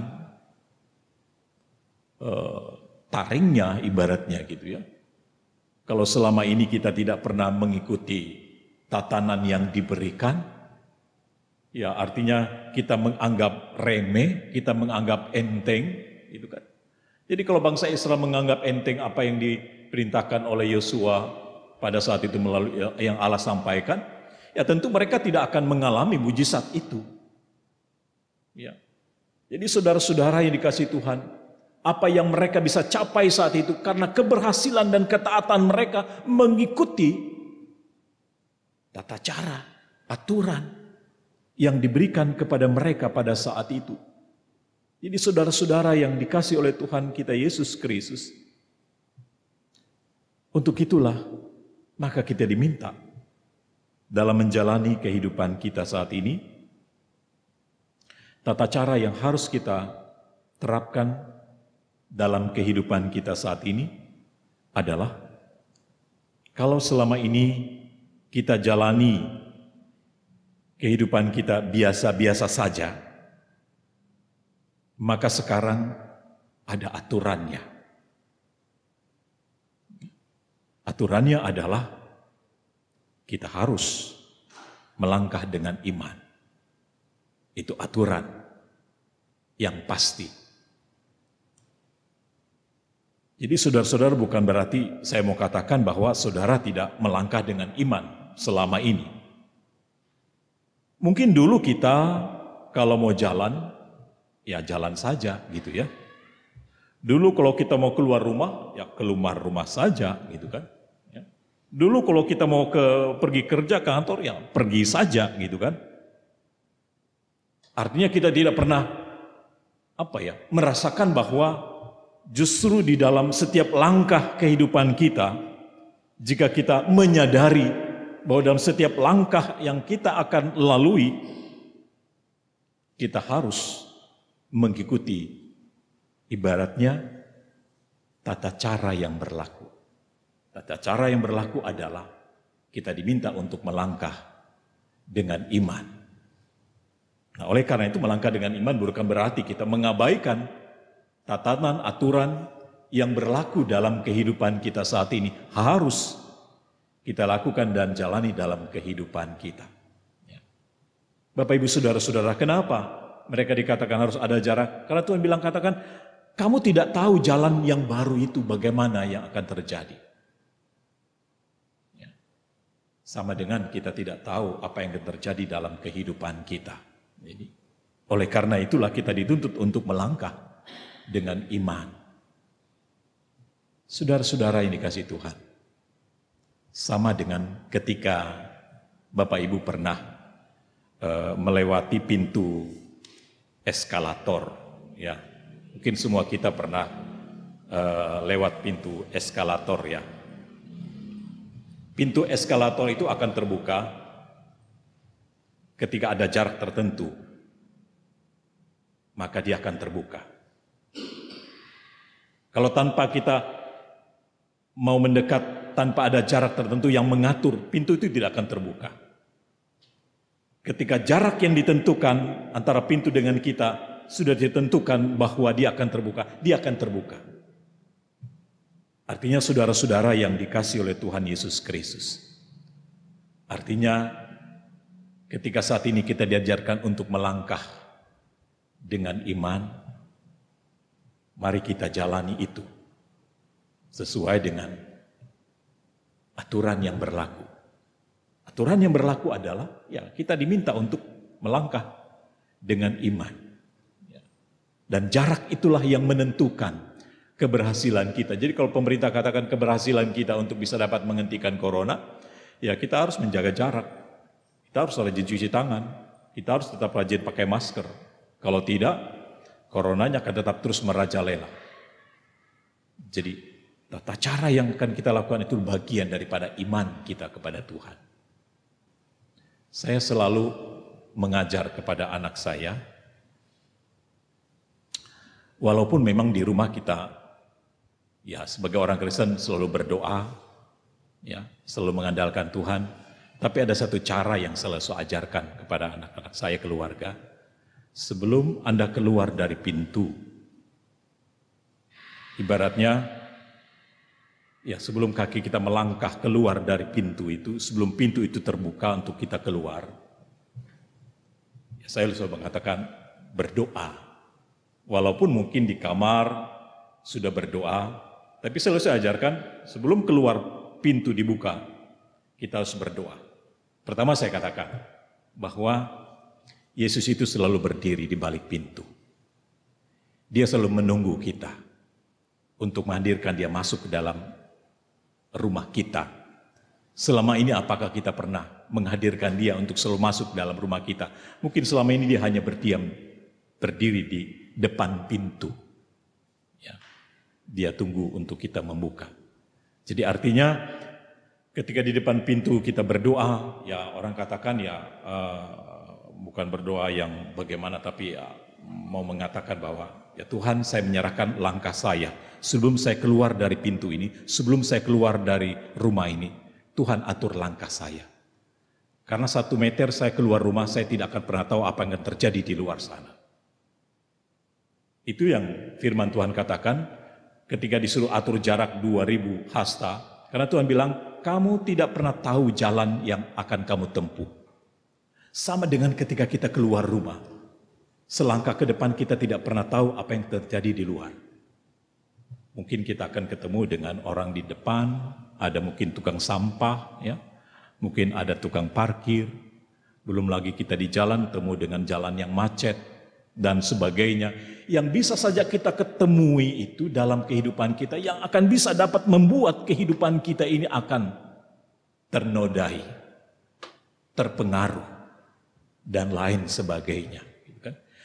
taringnya ibaratnya gitu ya. Kalau selama ini kita tidak pernah mengikuti tatanan yang diberikan, ya artinya kita menganggap remeh, kita menganggap enteng, gitu kan. Jadi kalau bangsa Israel menganggap enteng apa yang diperintahkan oleh Yosua pada saat itu melalui yang Allah sampaikan, ya tentu mereka tidak akan mengalami mujizat itu. Ya. Jadi saudara-saudara yang dikasihi Tuhan, apa yang mereka bisa capai saat itu karena keberhasilan dan ketaatan mereka mengikuti tata cara, aturan yang diberikan kepada mereka pada saat itu. Jadi saudara-saudara yang dikasihi oleh Tuhan kita Yesus Kristus, untuk itulah maka kita diminta dalam menjalani kehidupan kita saat ini, tata cara yang harus kita terapkan dalam kehidupan kita saat ini adalah, kalau selama ini kita jalani kehidupan kita biasa-biasa saja, maka sekarang ada aturannya. Aturannya adalah kita harus melangkah dengan iman. Itu aturan yang pasti. Jadi saudara-saudara, bukan berarti saya mau katakan bahwa saudara tidak melangkah dengan iman selama ini. Mungkin dulu kita kalau mau jalan, ya jalan saja gitu ya. Dulu kalau kita mau keluar rumah, ya keluar rumah saja gitu kan. Ya. Dulu kalau kita mau pergi kerja kantor, ya pergi saja gitu kan. Artinya kita tidak pernah merasakan bahwa justru di dalam setiap langkah kehidupan kita, jika kita menyadari bahwa dalam setiap langkah yang kita akan lalui, kita harus mengikuti ibaratnya tata cara yang berlaku. Tata cara yang berlaku adalah kita diminta untuk melangkah dengan iman. Nah, oleh karena itu melangkah dengan iman bukan berarti kita mengabaikan tatanan, aturan yang berlaku dalam kehidupan kita saat ini. Harus kita lakukan dan jalani dalam kehidupan kita. Bapak, Ibu, Saudara-saudara, kenapa mereka dikatakan harus ada jarak? Karena Tuhan bilang, katakan, kamu tidak tahu jalan yang baru itu bagaimana yang akan terjadi. Sama dengan kita tidak tahu apa yang akan terjadi dalam kehidupan kita. Jadi, oleh karena itulah kita dituntut untuk melangkah dengan iman. Saudara-saudara yang dikasihi Tuhan, sama dengan ketika Bapak Ibu pernah melewati pintu eskalator, ya. Mungkin semua kita pernah lewat pintu eskalator, ya. Pintu eskalator itu akan terbuka ketika ada jarak tertentu, maka dia akan terbuka. Kalau tanpa kita mau mendekat, tanpa ada jarak tertentu yang mengatur, pintu itu tidak akan terbuka. Ketika jarak yang ditentukan antara pintu dengan kita sudah ditentukan bahwa dia akan terbuka, dia akan terbuka. Artinya saudara-saudara yang dikasihi oleh Tuhan Yesus Kristus. Artinya ketika saat ini kita diajarkan untuk melangkah dengan iman, mari kita jalani itu sesuai dengan aturan yang berlaku. Aturan yang berlaku adalah ya kita diminta untuk melangkah dengan iman. Dan jarak itulah yang menentukan keberhasilan kita. Jadi kalau pemerintah katakan keberhasilan kita untuk bisa dapat menghentikan corona, ya kita harus menjaga jarak. Kita harus rajin cuci tangan. Kita harus tetap rajin pakai masker. Kalau tidak, coronanya akan tetap terus merajalela. Jadi tata cara yang akan kita lakukan itu bagian daripada iman kita kepada Tuhan. Saya selalu mengajar kepada anak saya, walaupun memang di rumah kita, ya sebagai orang Kristen selalu berdoa, ya selalu mengandalkan Tuhan. Tapi ada satu cara yang selalu saya ajarkan kepada anak-anak saya, keluarga. Sebelum Anda keluar dari pintu, ibaratnya, ya sebelum kaki kita melangkah keluar dari pintu itu, sebelum pintu itu terbuka untuk kita keluar, ya saya selalu mengatakan berdoa. Walaupun mungkin di kamar sudah berdoa, tapi selalu saya ajarkan sebelum keluar pintu dibuka, kita harus berdoa. Pertama saya katakan bahwa Yesus itu selalu berdiri di balik pintu. Dia selalu menunggu kita untuk menghadirkan dia masuk ke dalam rumah kita. Selama ini apakah kita pernah menghadirkan dia untuk selalu masuk dalam rumah kita? Mungkin selama ini dia hanya berdiam, berdiri di depan pintu. Ya, dia tunggu untuk kita membuka. Jadi artinya ketika di depan pintu kita berdoa, ya orang katakan ya bukan berdoa yang bagaimana, tapi ya mau mengatakan bahwa ya Tuhan, saya menyerahkan langkah saya sebelum saya keluar dari pintu ini, sebelum saya keluar dari rumah ini, Tuhan atur langkah saya. Karena 1 meter saya keluar rumah, saya tidak akan pernah tahu apa yang akan terjadi di luar sana. Itu yang firman Tuhan katakan ketika disuruh atur jarak 2000 hasta. Karena Tuhan bilang, kamu tidak pernah tahu jalan yang akan kamu tempuh. Sama dengan ketika kita keluar rumah. Selangkah ke depan kita tidak pernah tahu apa yang terjadi di luar. Mungkin kita akan ketemu dengan orang di depan, ada mungkin tukang sampah, ya, mungkin ada tukang parkir, belum lagi kita di jalan ketemu dengan jalan yang macet, dan sebagainya. Yang bisa saja kita ketemui itu dalam kehidupan kita, yang akan bisa dapat membuat kehidupan kita ini akan ternodai, terpengaruh, dan lain sebagainya.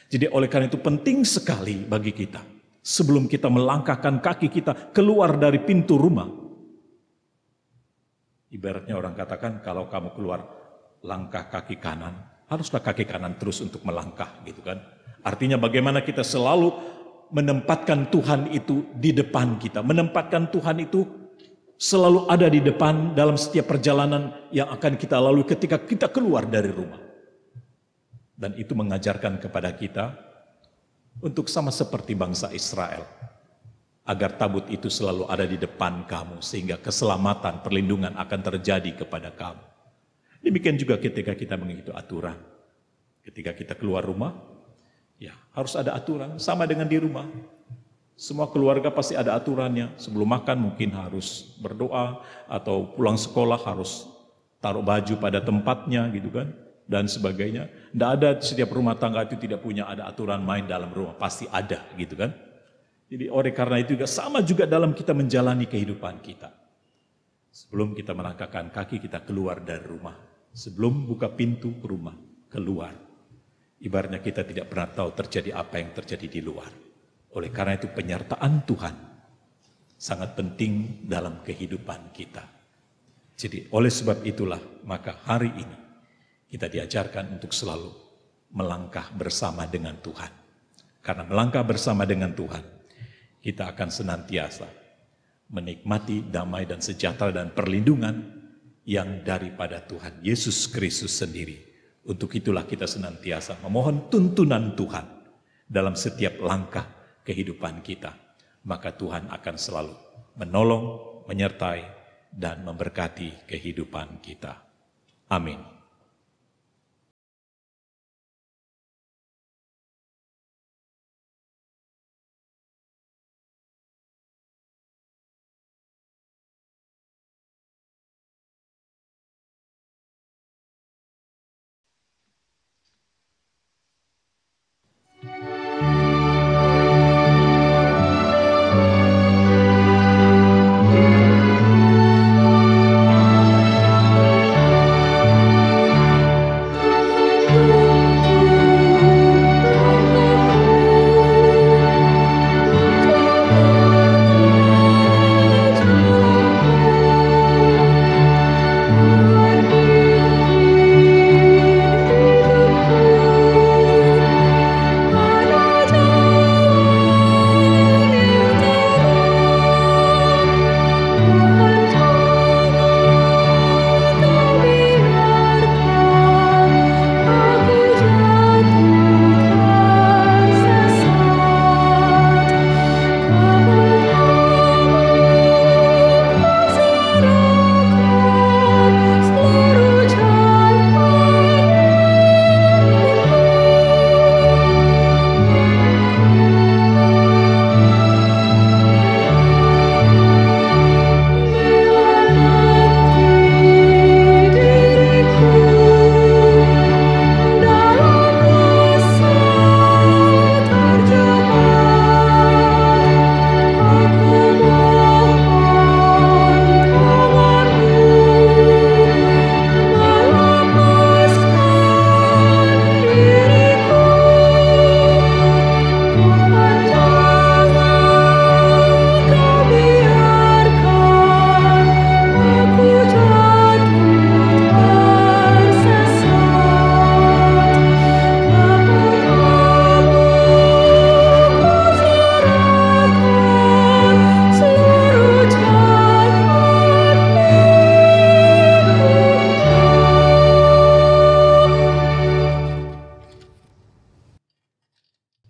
Jadi oleh karena itu penting sekali bagi kita, sebelum kita melangkahkan kaki kita keluar dari pintu rumah, Ibaratnya orang katakan kalau kamu keluar langkah kaki kanan, haruslah kaki kanan terus untuk melangkah gitu kan. Artinya bagaimana kita selalu menempatkan Tuhan itu di depan kita, menempatkan Tuhan itu selalu ada di depan dalam setiap perjalanan yang akan kita lalui ketika kita keluar dari rumah. Dan itu mengajarkan kepada kita untuk sama seperti bangsa Israel, agar tabut itu selalu ada di depan kamu sehingga keselamatan, perlindungan akan terjadi kepada kamu. Demikian juga ketika kita mengikuti aturan. Ketika kita keluar rumah, ya harus ada aturan, sama dengan di rumah. Semua keluarga pasti ada aturannya. Sebelum makan mungkin harus berdoa, atau pulang sekolah harus taruh baju pada tempatnya gitu kan, dan sebagainya. Tidak ada setiap rumah tangga itu tidak punya ada aturan main dalam rumah, pasti ada gitu kan. Jadi oleh karena itu juga sama juga dalam kita menjalani kehidupan kita. Sebelum kita melangkahkan kaki kita keluar dari rumah, sebelum buka pintu rumah, keluar. Ibaratnya kita tidak pernah tahu terjadi apa yang terjadi di luar. Oleh karena itu penyertaan Tuhan sangat penting dalam kehidupan kita. Jadi oleh sebab itulah maka hari ini kita diajarkan untuk selalu melangkah bersama dengan Tuhan. Karena melangkah bersama dengan Tuhan, kita akan senantiasa menikmati damai dan sejahtera dan perlindungan yang daripada Tuhan Yesus Kristus sendiri. Untuk itulah kita senantiasa memohon tuntunan Tuhan dalam setiap langkah kehidupan kita. Maka Tuhan akan selalu menolong, menyertai, dan memberkati kehidupan kita. Amin.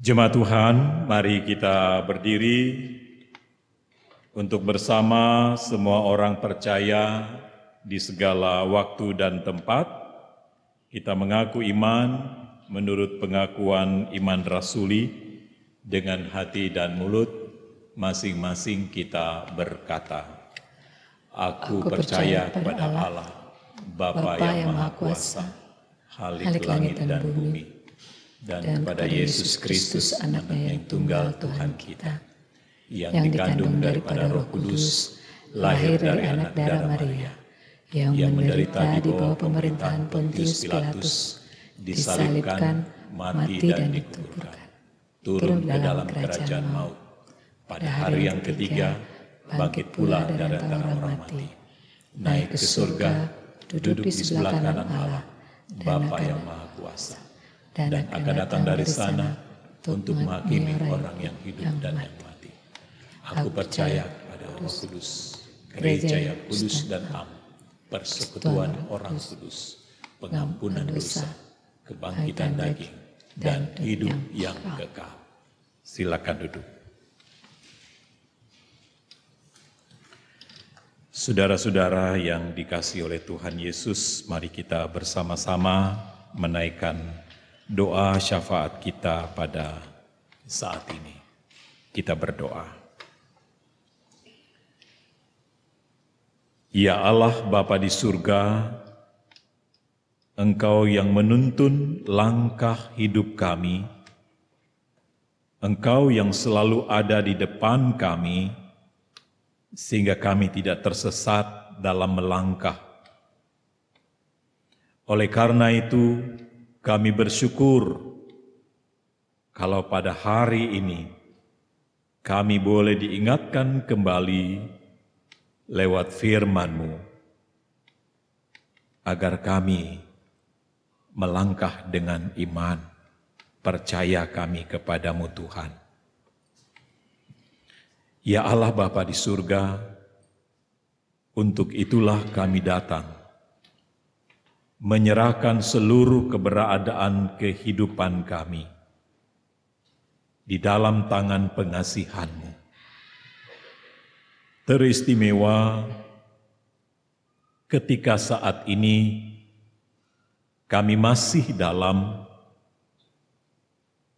Jemaat Tuhan, mari kita berdiri untuk bersama semua orang percaya di segala waktu dan tempat. Kita mengaku iman menurut pengakuan iman rasuli dengan hati dan mulut masing-masing kita berkata, Aku percaya kepada Allah, Bapa yang Maha Kuasa, Khalik langit dan bumi, dan kepada Yesus Kristus, Anaknya yang tunggal Tuhan kita, yang dikandung daripada Roh Kudus, lahir dari anak darah Maria, yang menderita di bawah pemerintahan Pontius Pilatus, disalibkan, mati dan dikuburkan, turun ke dalam kerajaan maut. Pada hari yang ketiga, bangkit pula dari antara orang mati, naik ke surga, duduk di sebelah kanan Allah, Bapa yang Maha Kuasa, dan akan datang dari sana untuk menghakimi orang yang hidup dan yang mati. Aku percaya pada Roh Kudus, gereja yang kudus dan am, persekutuan orang kudus, pengampunan dosa, kebangkitan daging, dan hidup yang kekal. Silakan duduk. Saudara-saudara yang dikasihi oleh Tuhan Yesus, mari kita bersama-sama menaikkan doa syafaat kita pada saat ini. Kita berdoa. Ya Allah Bapa di surga, Engkau yang menuntun langkah hidup kami, Engkau yang selalu ada di depan kami, sehingga kami tidak tersesat dalam melangkah. Oleh karena itu, kami bersyukur kalau pada hari ini kami boleh diingatkan kembali lewat firman-Mu, agar kami melangkah dengan iman, percaya kami kepadamu Tuhan. Ya Allah Bapa di surga, untuk itulah kami datang, menyerahkan seluruh keberadaan kehidupan kami di dalam tangan pengasihan-Mu. Teristimewa ketika saat ini kami masih dalam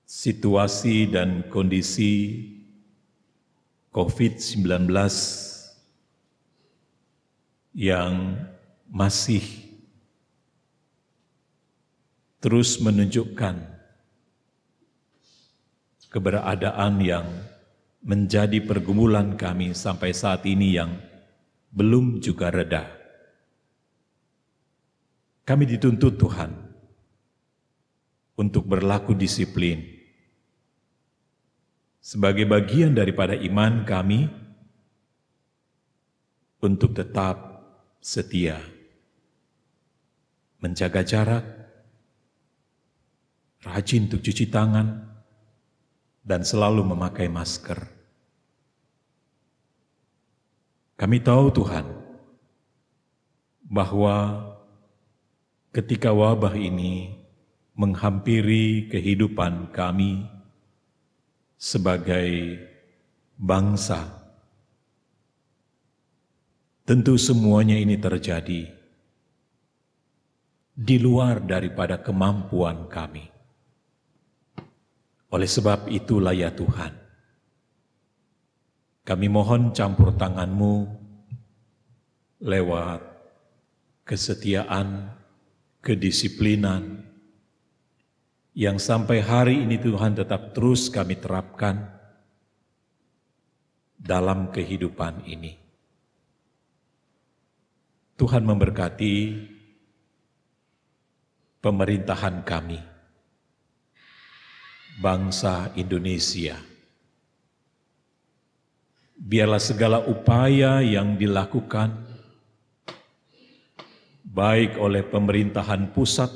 situasi dan kondisi COVID-19 yang masih terus menunjukkan keberadaan yang menjadi pergumulan kami sampai saat ini yang belum juga reda. Kami dituntut Tuhan untuk berlaku disiplin sebagai bagian daripada iman kami untuk tetap setia, menjaga jarak, rajin untuk cuci tangan, dan selalu memakai masker. Kami tahu Tuhan, bahwa ketika wabah ini menghampiri kehidupan kami sebagai bangsa, tentu semuanya ini terjadi di luar daripada kemampuan kami. Oleh sebab itulah ya Tuhan, kami mohon campur tangan-Mu lewat kesetiaan, kedisiplinan, yang sampai hari ini Tuhan tetap terus kami terapkan dalam kehidupan ini. Tuhan memberkati pemerintahan kami, bangsa Indonesia. Biarlah segala upaya yang dilakukan, baik oleh pemerintahan pusat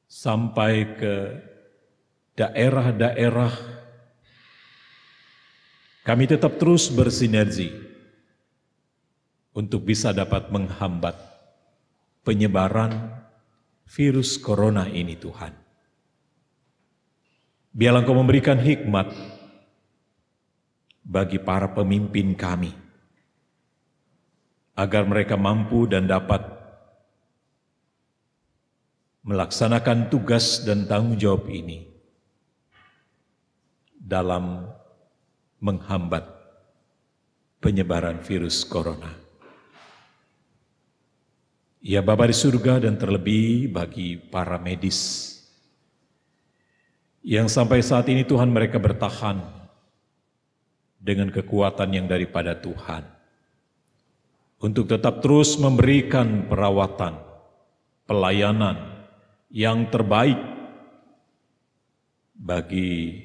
sampai ke daerah-daerah, kami tetap terus bersinergi untuk bisa dapat menghambat penyebaran virus corona ini Tuhan. Biarlah Engkau memberikan hikmat bagi para pemimpin kami, agar mereka mampu dan dapat melaksanakan tugas dan tanggung jawab ini dalam menghambat penyebaran virus corona. Ya Bapa di surga, dan terlebih bagi para medis yang sampai saat ini Tuhan mereka bertahan dengan kekuatan yang daripada Tuhan untuk tetap terus memberikan perawatan, pelayanan yang terbaik bagi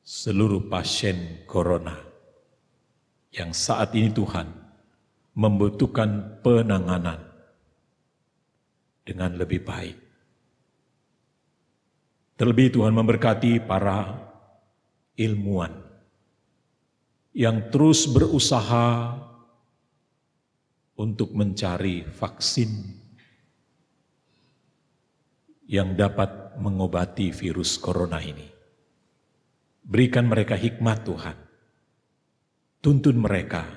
seluruh pasien corona yang saat ini Tuhan membutuhkan penanganan dengan lebih baik. Terlebih Tuhan memberkati para ilmuwan yang terus berusaha untuk mencari vaksin yang dapat mengobati virus corona ini. Berikan mereka hikmat Tuhan. Tuntun mereka,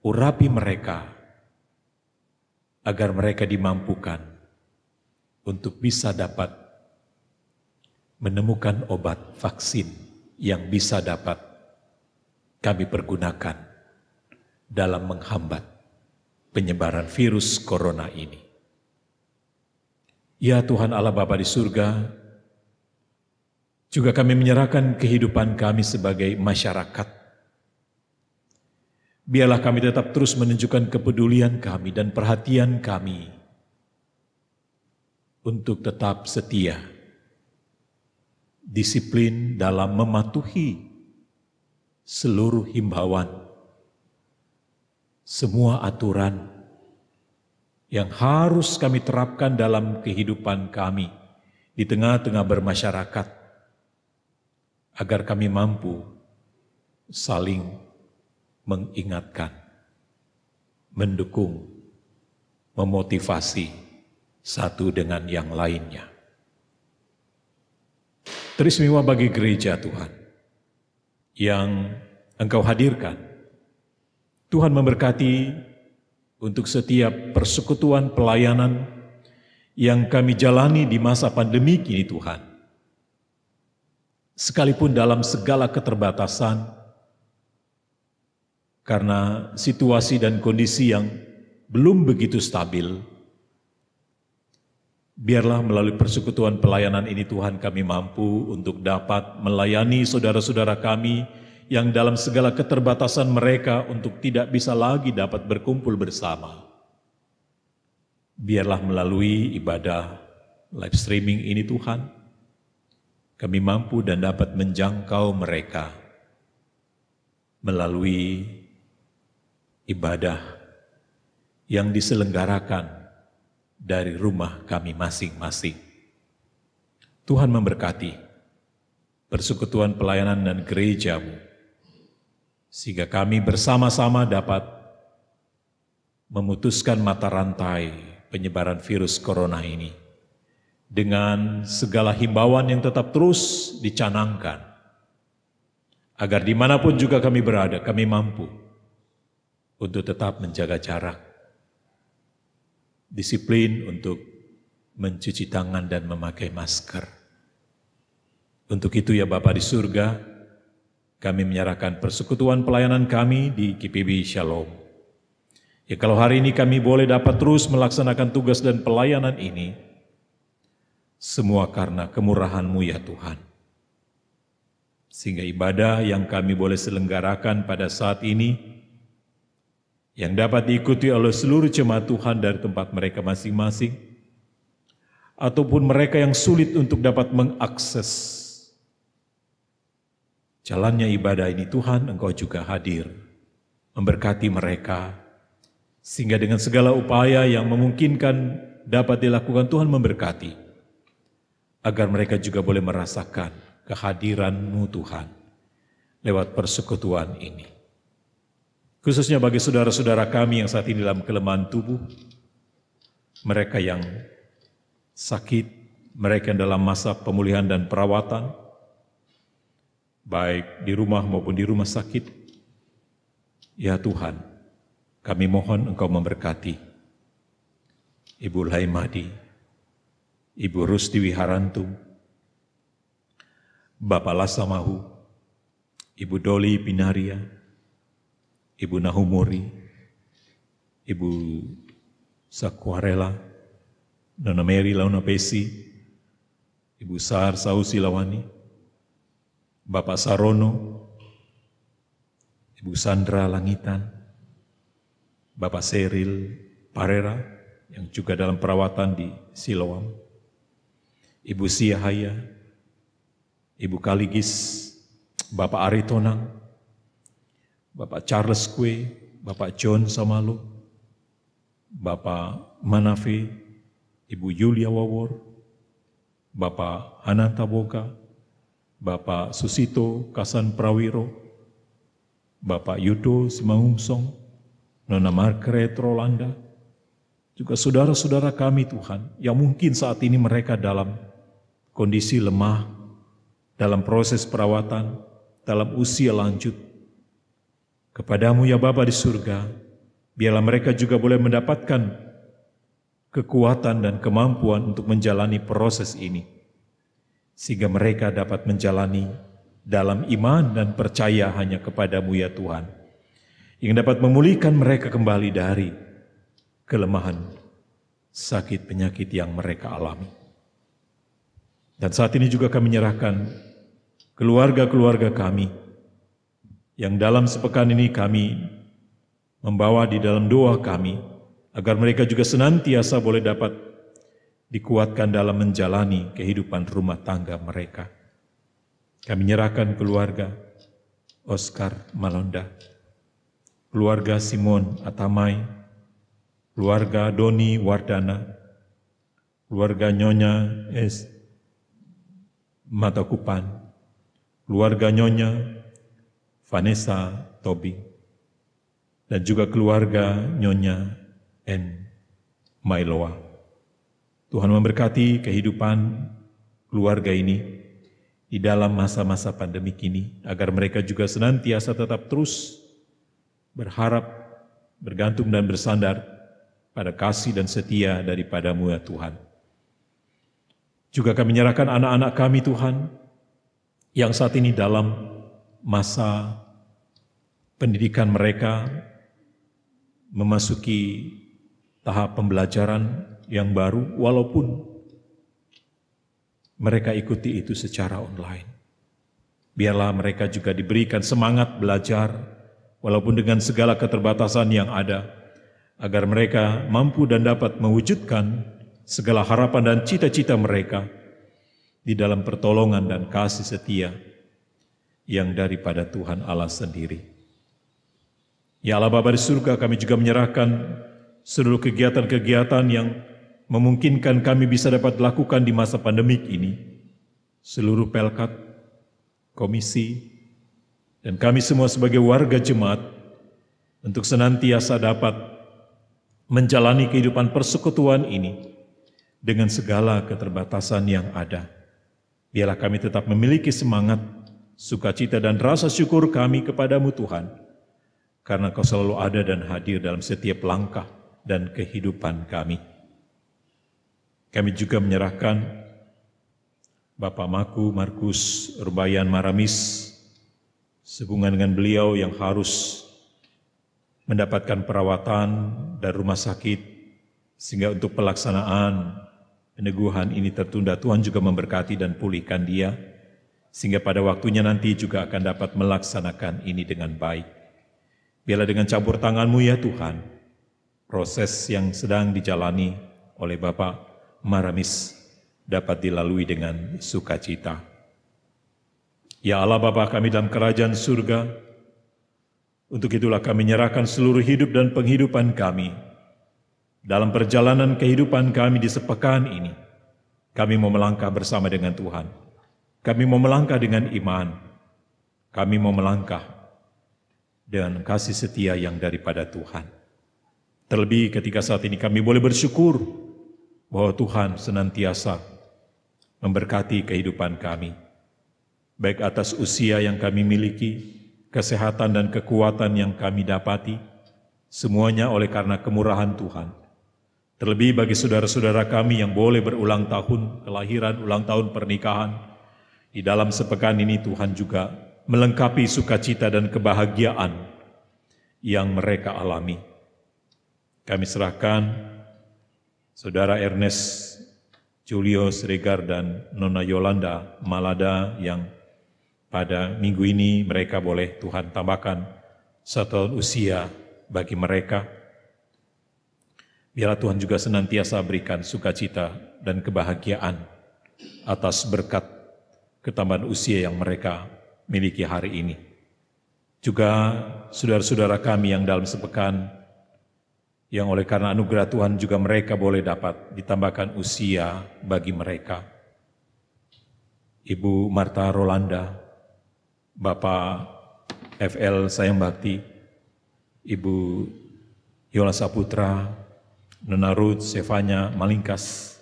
urapi mereka, agar mereka dimampukan untuk bisa dapat menemukan obat vaksin yang bisa dapat kami pergunakan dalam menghambat penyebaran virus corona ini. Ya Tuhan Allah Bapa di surga, juga kami menyerahkan kehidupan kami sebagai masyarakat. Biarlah kami tetap terus menunjukkan kepedulian kami dan perhatian kami untuk tetap setia, disiplin dalam mematuhi seluruh himbauan, semua aturan yang harus kami terapkan dalam kehidupan kami di tengah-tengah bermasyarakat, agar kami mampu saling mengingatkan, mendukung, memotivasi satu dengan yang lainnya. Teristimewa bagi gereja Tuhan yang Engkau hadirkan. Tuhan memberkati untuk setiap persekutuan pelayanan yang kami jalani di masa pandemi kini Tuhan. Sekalipun dalam segala keterbatasan, karena situasi dan kondisi yang belum begitu stabil, biarlah melalui persekutuan pelayanan ini Tuhan kami mampu untuk dapat melayani saudara-saudara kami yang dalam segala keterbatasan mereka untuk tidak bisa lagi dapat berkumpul bersama. Biarlah melalui ibadah live streaming ini Tuhan, kami mampu dan dapat menjangkau mereka melalui ibadah yang diselenggarakan dari rumah kami masing-masing. Tuhan memberkati persekutuan pelayanan dan gerejamu, sehingga kami bersama-sama dapat memutuskan mata rantai penyebaran virus corona ini dengan segala himbauan yang tetap terus dicanangkan, agar dimanapun juga kami berada, kami mampu untuk tetap menjaga jarak, disiplin untuk mencuci tangan dan memakai masker. Untuk itu ya Bapa di surga, kami menyerahkan persekutuan pelayanan kami di GPB Shalom. Ya kalau hari ini kami boleh dapat terus melaksanakan tugas dan pelayanan ini, semua karena kemurahan-Mu ya Tuhan. Sehingga ibadah yang kami boleh selenggarakan pada saat ini, yang dapat diikuti oleh seluruh jemaat Tuhan dari tempat mereka masing-masing, ataupun mereka yang sulit untuk dapat mengakses jalannya ibadah ini, Tuhan Engkau juga hadir, memberkati mereka, sehingga dengan segala upaya yang memungkinkan dapat dilakukan, Tuhan memberkati, agar mereka juga boleh merasakan kehadiran-Mu Tuhan, lewat persekutuan ini. Khususnya bagi saudara-saudara kami yang saat ini dalam kelemahan tubuh, mereka yang sakit, mereka yang dalam masa pemulihan dan perawatan, baik di rumah maupun di rumah sakit, ya Tuhan, kami mohon Engkau memberkati Ibu Laimadi, Ibu Rustiwi Harantum, Bapak Lasamahu, Ibu Doli Pinaria, Ibu Nahumuri, Ibu Sakwarela, Nona Mary Launa Pesi, Ibu Sar Sausi Lawani, Bapak Sarono, Ibu Sandra Langitan, Bapak Seril Parera yang juga dalam perawatan di Siloam, Ibu Siahaya, Ibu Kaligis, Bapak Aritonang, Bapak Charles Kue, Bapak John Samalo, Bapak Manafe, Ibu Yulia Wawor, Bapak Hananta Boga, Bapak Susito Kasan Prawiro, Bapak Yudo Simanungsong, Nona Margaret Rolanda, juga saudara-saudara kami Tuhan, yang mungkin saat ini mereka dalam kondisi lemah, dalam proses perawatan, dalam usia lanjut. Kepadamu ya Bapa di surga, biarlah mereka juga boleh mendapatkan kekuatan dan kemampuan untuk menjalani proses ini, sehingga mereka dapat menjalani dalam iman dan percaya hanya kepadamu ya Tuhan, yang dapat memulihkan mereka kembali dari kelemahan, sakit, penyakit yang mereka alami. Dan saat ini juga kami menyerahkan keluarga-keluarga kami, yang dalam sepekan ini kami membawa di dalam doa kami, agar mereka juga senantiasa boleh dapat dikuatkan dalam menjalani kehidupan rumah tangga mereka. Kami menyerahkan keluarga Oscar Malonda, keluarga Simon Atamai, keluarga Doni Wardana, keluarga Nyonya S. Matakupan, keluarga Nyonya Vanessa Tobing, dan juga keluarga Nyonya N. Mailoa. Tuhan memberkati kehidupan keluarga ini di dalam masa-masa pandemik ini, agar mereka juga senantiasa tetap terus berharap, bergantung dan bersandar pada kasih dan setia daripada-Mu ya Tuhan. Juga kami menyerahkan anak-anak kami Tuhan, yang saat ini dalam masa pendidikan mereka, memasuki tahap pembelajaran yang baru, walaupun mereka ikuti itu secara online. Biarlah mereka juga diberikan semangat belajar, walaupun dengan segala keterbatasan yang ada, agar mereka mampu dan dapat mewujudkan segala harapan dan cita-cita mereka di dalam pertolongan dan kasih setia yang daripada Tuhan Allah sendiri. Ya Allah Bapa di surga, kami juga menyerahkan seluruh kegiatan-kegiatan yang memungkinkan kami bisa dapat lakukan di masa pandemik ini. Seluruh pelkat, komisi, dan kami semua sebagai warga jemaat, untuk senantiasa dapat menjalani kehidupan persekutuan ini dengan segala keterbatasan yang ada. Biarlah kami tetap memiliki semangat, sukacita dan rasa syukur kami kepadamu Tuhan, karena Kau selalu ada dan hadir dalam setiap langkah dan kehidupan kami. Kami juga menyerahkan Bapak Maku Markus Rubayan Maramis, sehubungan dengan beliau yang harus mendapatkan perawatan dari rumah sakit, sehingga untuk pelaksanaan peneguhan ini tertunda. Tuhan juga memberkati dan pulihkan dia, sehingga pada waktunya nanti juga akan dapat melaksanakan ini dengan baik. Biarlah dengan campur tangan-Mu ya Tuhan, proses yang sedang dijalani oleh Bapak Maramis dapat dilalui dengan sukacita. Ya Allah Bapa kami dalam kerajaan surga, untuk itulah kami menyerahkan seluruh hidup dan penghidupan kami. Dalam perjalanan kehidupan kami di sepekan ini, kami mau melangkah bersama dengan Tuhan. Kami mau melangkah dengan iman. Kami mau melangkah dengan kasih setia yang daripada Tuhan. Terlebih ketika saat ini kami boleh bersyukur bahwa Tuhan senantiasa memberkati kehidupan kami, baik atas usia yang kami miliki, kesehatan dan kekuatan yang kami dapati, semuanya oleh karena kemurahan Tuhan. Terlebih bagi saudara-saudara kami yang boleh berulang tahun kelahiran, ulang tahun pernikahan, di dalam sepekan ini Tuhan juga melengkapi sukacita dan kebahagiaan yang mereka alami. Kami serahkan Saudara Ernest Julio Sregar dan Nona Yolanda Malada yang pada minggu ini mereka boleh Tuhan tambahkan 1 tahun usia bagi mereka. Biarlah Tuhan juga senantiasa berikan sukacita dan kebahagiaan atas berkat ketambahan usia yang mereka miliki hari ini. Juga saudara-saudara kami yang dalam sepekan yang oleh karena anugerah Tuhan juga mereka boleh dapat ditambahkan usia bagi mereka. Ibu Marta Rolanda, Bapak FL Sayang Bakti, Ibu Yola Saputra, Nona Ruth Sevanya Malingkas,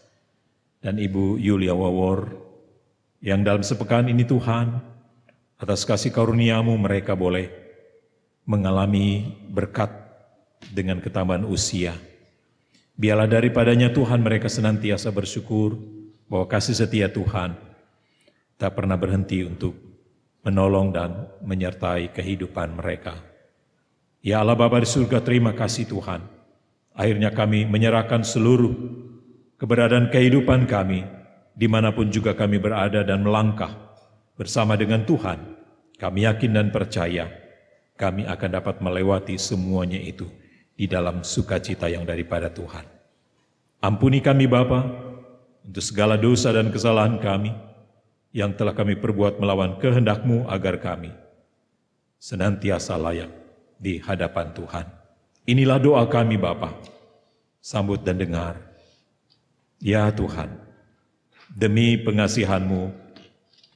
dan Ibu Yulia Wawor, yang dalam sepekan ini Tuhan, atas kasih karunia-Mu mereka boleh mengalami berkat dengan ketambahan usia. Biarlah daripadanya Tuhan mereka senantiasa bersyukur bahwa kasih setia Tuhan tak pernah berhenti untuk menolong dan menyertai kehidupan mereka. Ya Allah Bapa di surga, terima kasih Tuhan. Akhirnya kami menyerahkan seluruh keberadaan kehidupan kami, dimanapun juga kami berada dan melangkah bersama dengan Tuhan. Kami yakin dan percaya kami akan dapat melewati semuanya itu di dalam sukacita yang daripada Tuhan. Ampuni kami Bapa untuk segala dosa dan kesalahan kami yang telah kami perbuat melawan kehendak-Mu, agar kami senantiasa layak di hadapan Tuhan. Inilah doa kami Bapa, sambut dan dengar. Ya Tuhan, demi pengasihan-Mu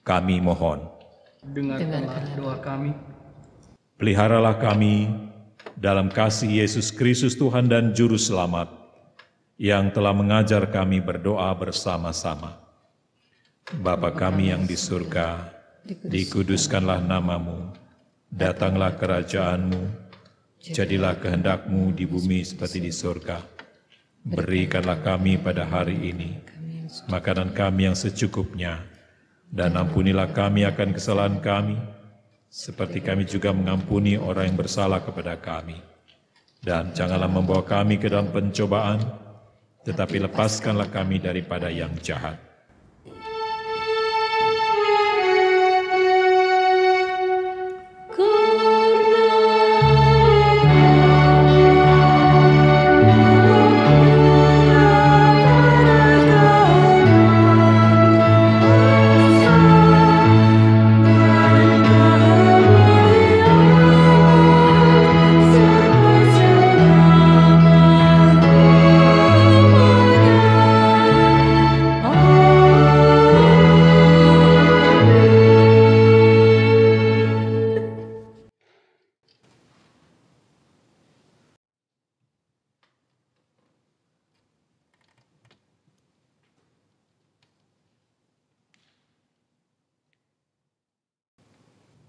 kami mohon. Dengarkanlah doa kami. Peliharalah kami dalam kasih Yesus Kristus Tuhan dan Juru Selamat, yang telah mengajar kami berdoa bersama-sama. Bapa kami yang di surga, dikuduskanlah nama-Mu, datanglah kerajaan-Mu, jadilah kehendak-Mu di bumi seperti di surga. Berikanlah kami pada hari ini makanan kami yang secukupnya, dan ampunilah kami akan kesalahan kami, seperti kami juga mengampuni orang yang bersalah kepada kami. Dan janganlah membawa kami ke dalam pencobaan, tetapi lepaskanlah kami daripada yang jahat.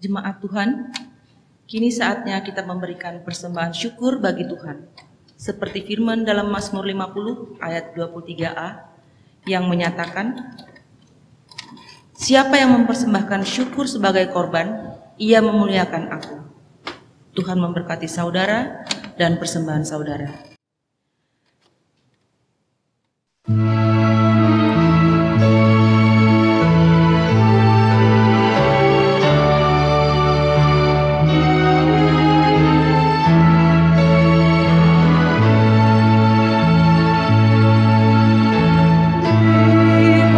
Jemaat Tuhan, kini saatnya kita memberikan persembahan syukur bagi Tuhan. Seperti firman dalam Mazmur 50 ayat 23a yang menyatakan, siapa yang mempersembahkan syukur sebagai korban, ia memuliakan aku. Tuhan memberkati saudara dan persembahan saudara. Di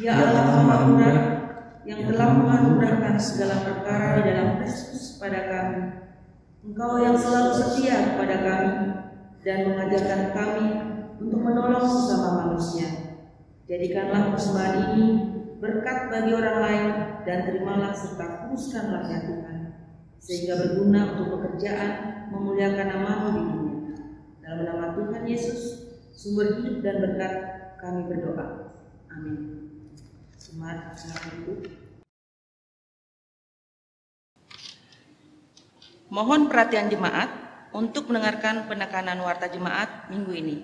Ya Allah Maha yang telah menganugerahkan segala perkara di dalam Kristus kepada kami, Engkau yang selalu setia kepada kami dan mengajarkan kami untuk menolong sesama manusia. Jadikanlah persembahan ini berkat bagi orang lain dan terimalah serta kuduskanlah ya Tuhan, sehingga berguna untuk pekerjaan memuliakan nama-Mu di dunia. Dalam nama Tuhan Yesus, sumber hidup dan berkat, kami berdoa. Amin. Selamat duduk. Mohon perhatian jemaat untuk mendengarkan penekanan warta jemaat minggu ini.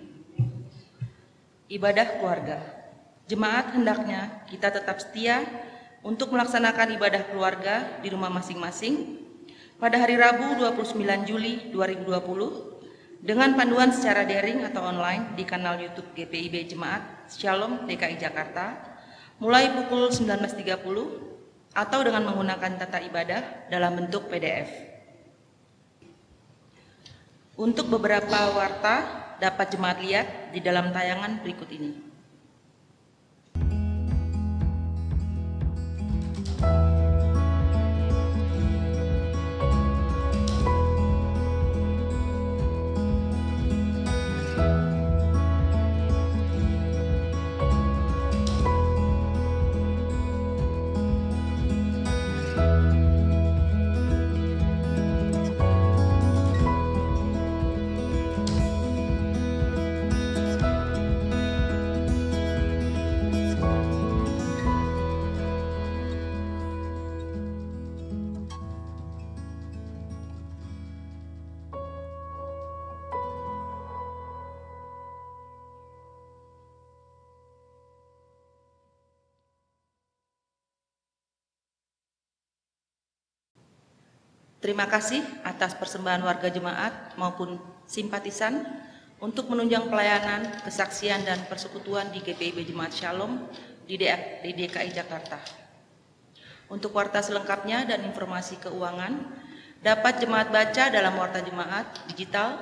Ibadah keluarga. Jemaat hendaknya kita tetap setia untuk melaksanakan ibadah keluarga di rumah masing-masing pada hari Rabu 29 Juli 2020 dengan panduan secara daring atau online di kanal YouTube GPIB Jemaat Shalom DKI Jakarta mulai pukul 19.30 atau dengan menggunakan tata ibadah dalam bentuk PDF. Untuk beberapa warta dapat jemaat lihat di dalam tayangan berikut ini. Terima kasih atas persembahan warga jemaat maupun simpatisan untuk menunjang pelayanan, kesaksian, dan persekutuan di GPIB Jemaat Shalom di DKI Jakarta. Untuk warta selengkapnya dan informasi keuangan dapat jemaat baca dalam warta jemaat digital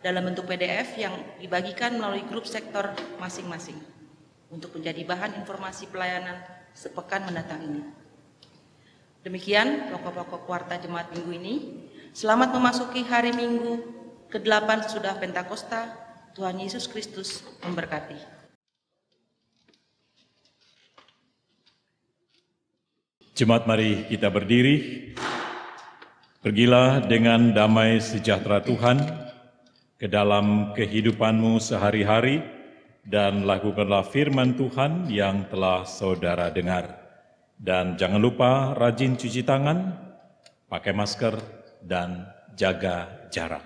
dalam bentuk PDF yang dibagikan melalui grup sektor masing-masing untuk menjadi bahan informasi pelayanan sepekan mendatang ini. Demikian pokok-pokok warta jemaat minggu ini. Selamat memasuki hari Minggu ke-8 sesudah Pentakosta. Tuhan Yesus Kristus memberkati. Jemaat, mari kita berdiri. Pergilah dengan damai sejahtera Tuhan ke dalam kehidupanmu sehari-hari dan lakukanlah firman Tuhan yang telah saudara dengar. Dan jangan lupa rajin cuci tangan, pakai masker, dan jaga jarak.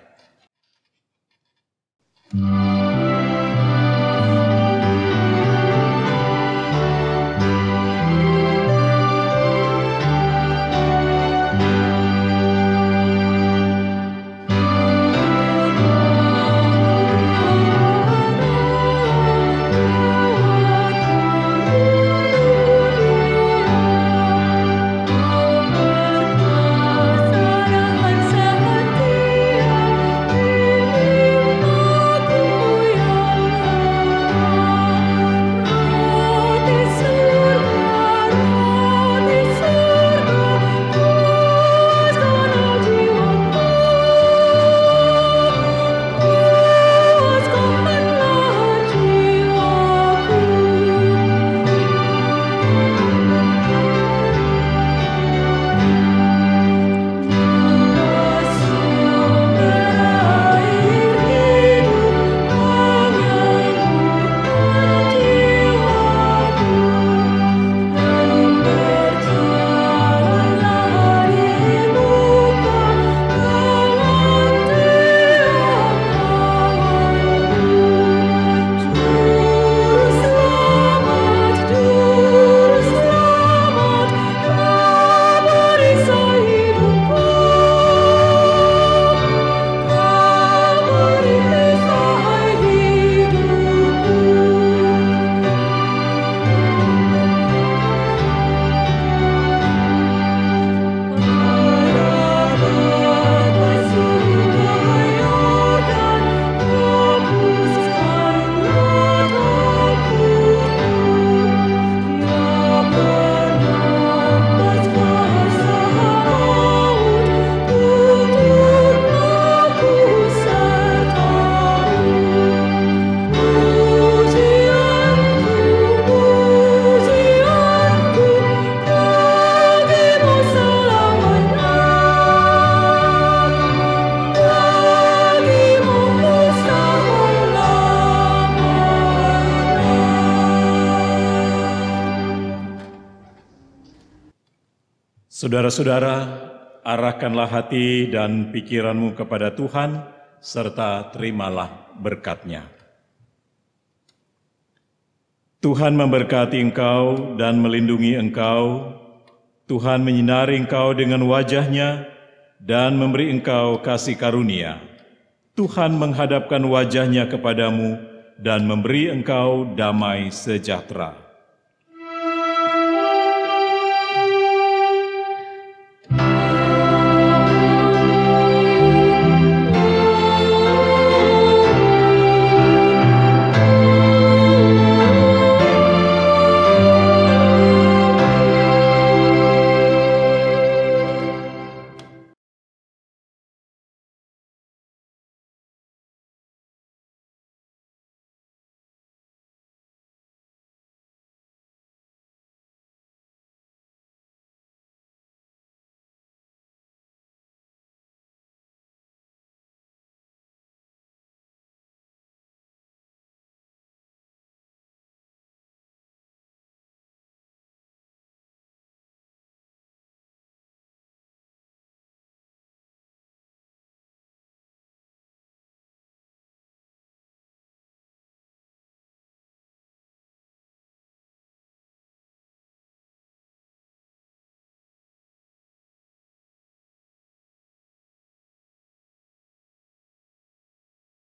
Saudara-saudara, arahkanlah hati dan pikiranmu kepada Tuhan, serta terimalah berkat-Nya. Tuhan memberkati engkau dan melindungi engkau. Tuhan menyinari engkau dengan wajah-Nya dan memberi engkau kasih karunia. Tuhan menghadapkan wajah-Nya kepadamu dan memberi engkau damai sejahtera.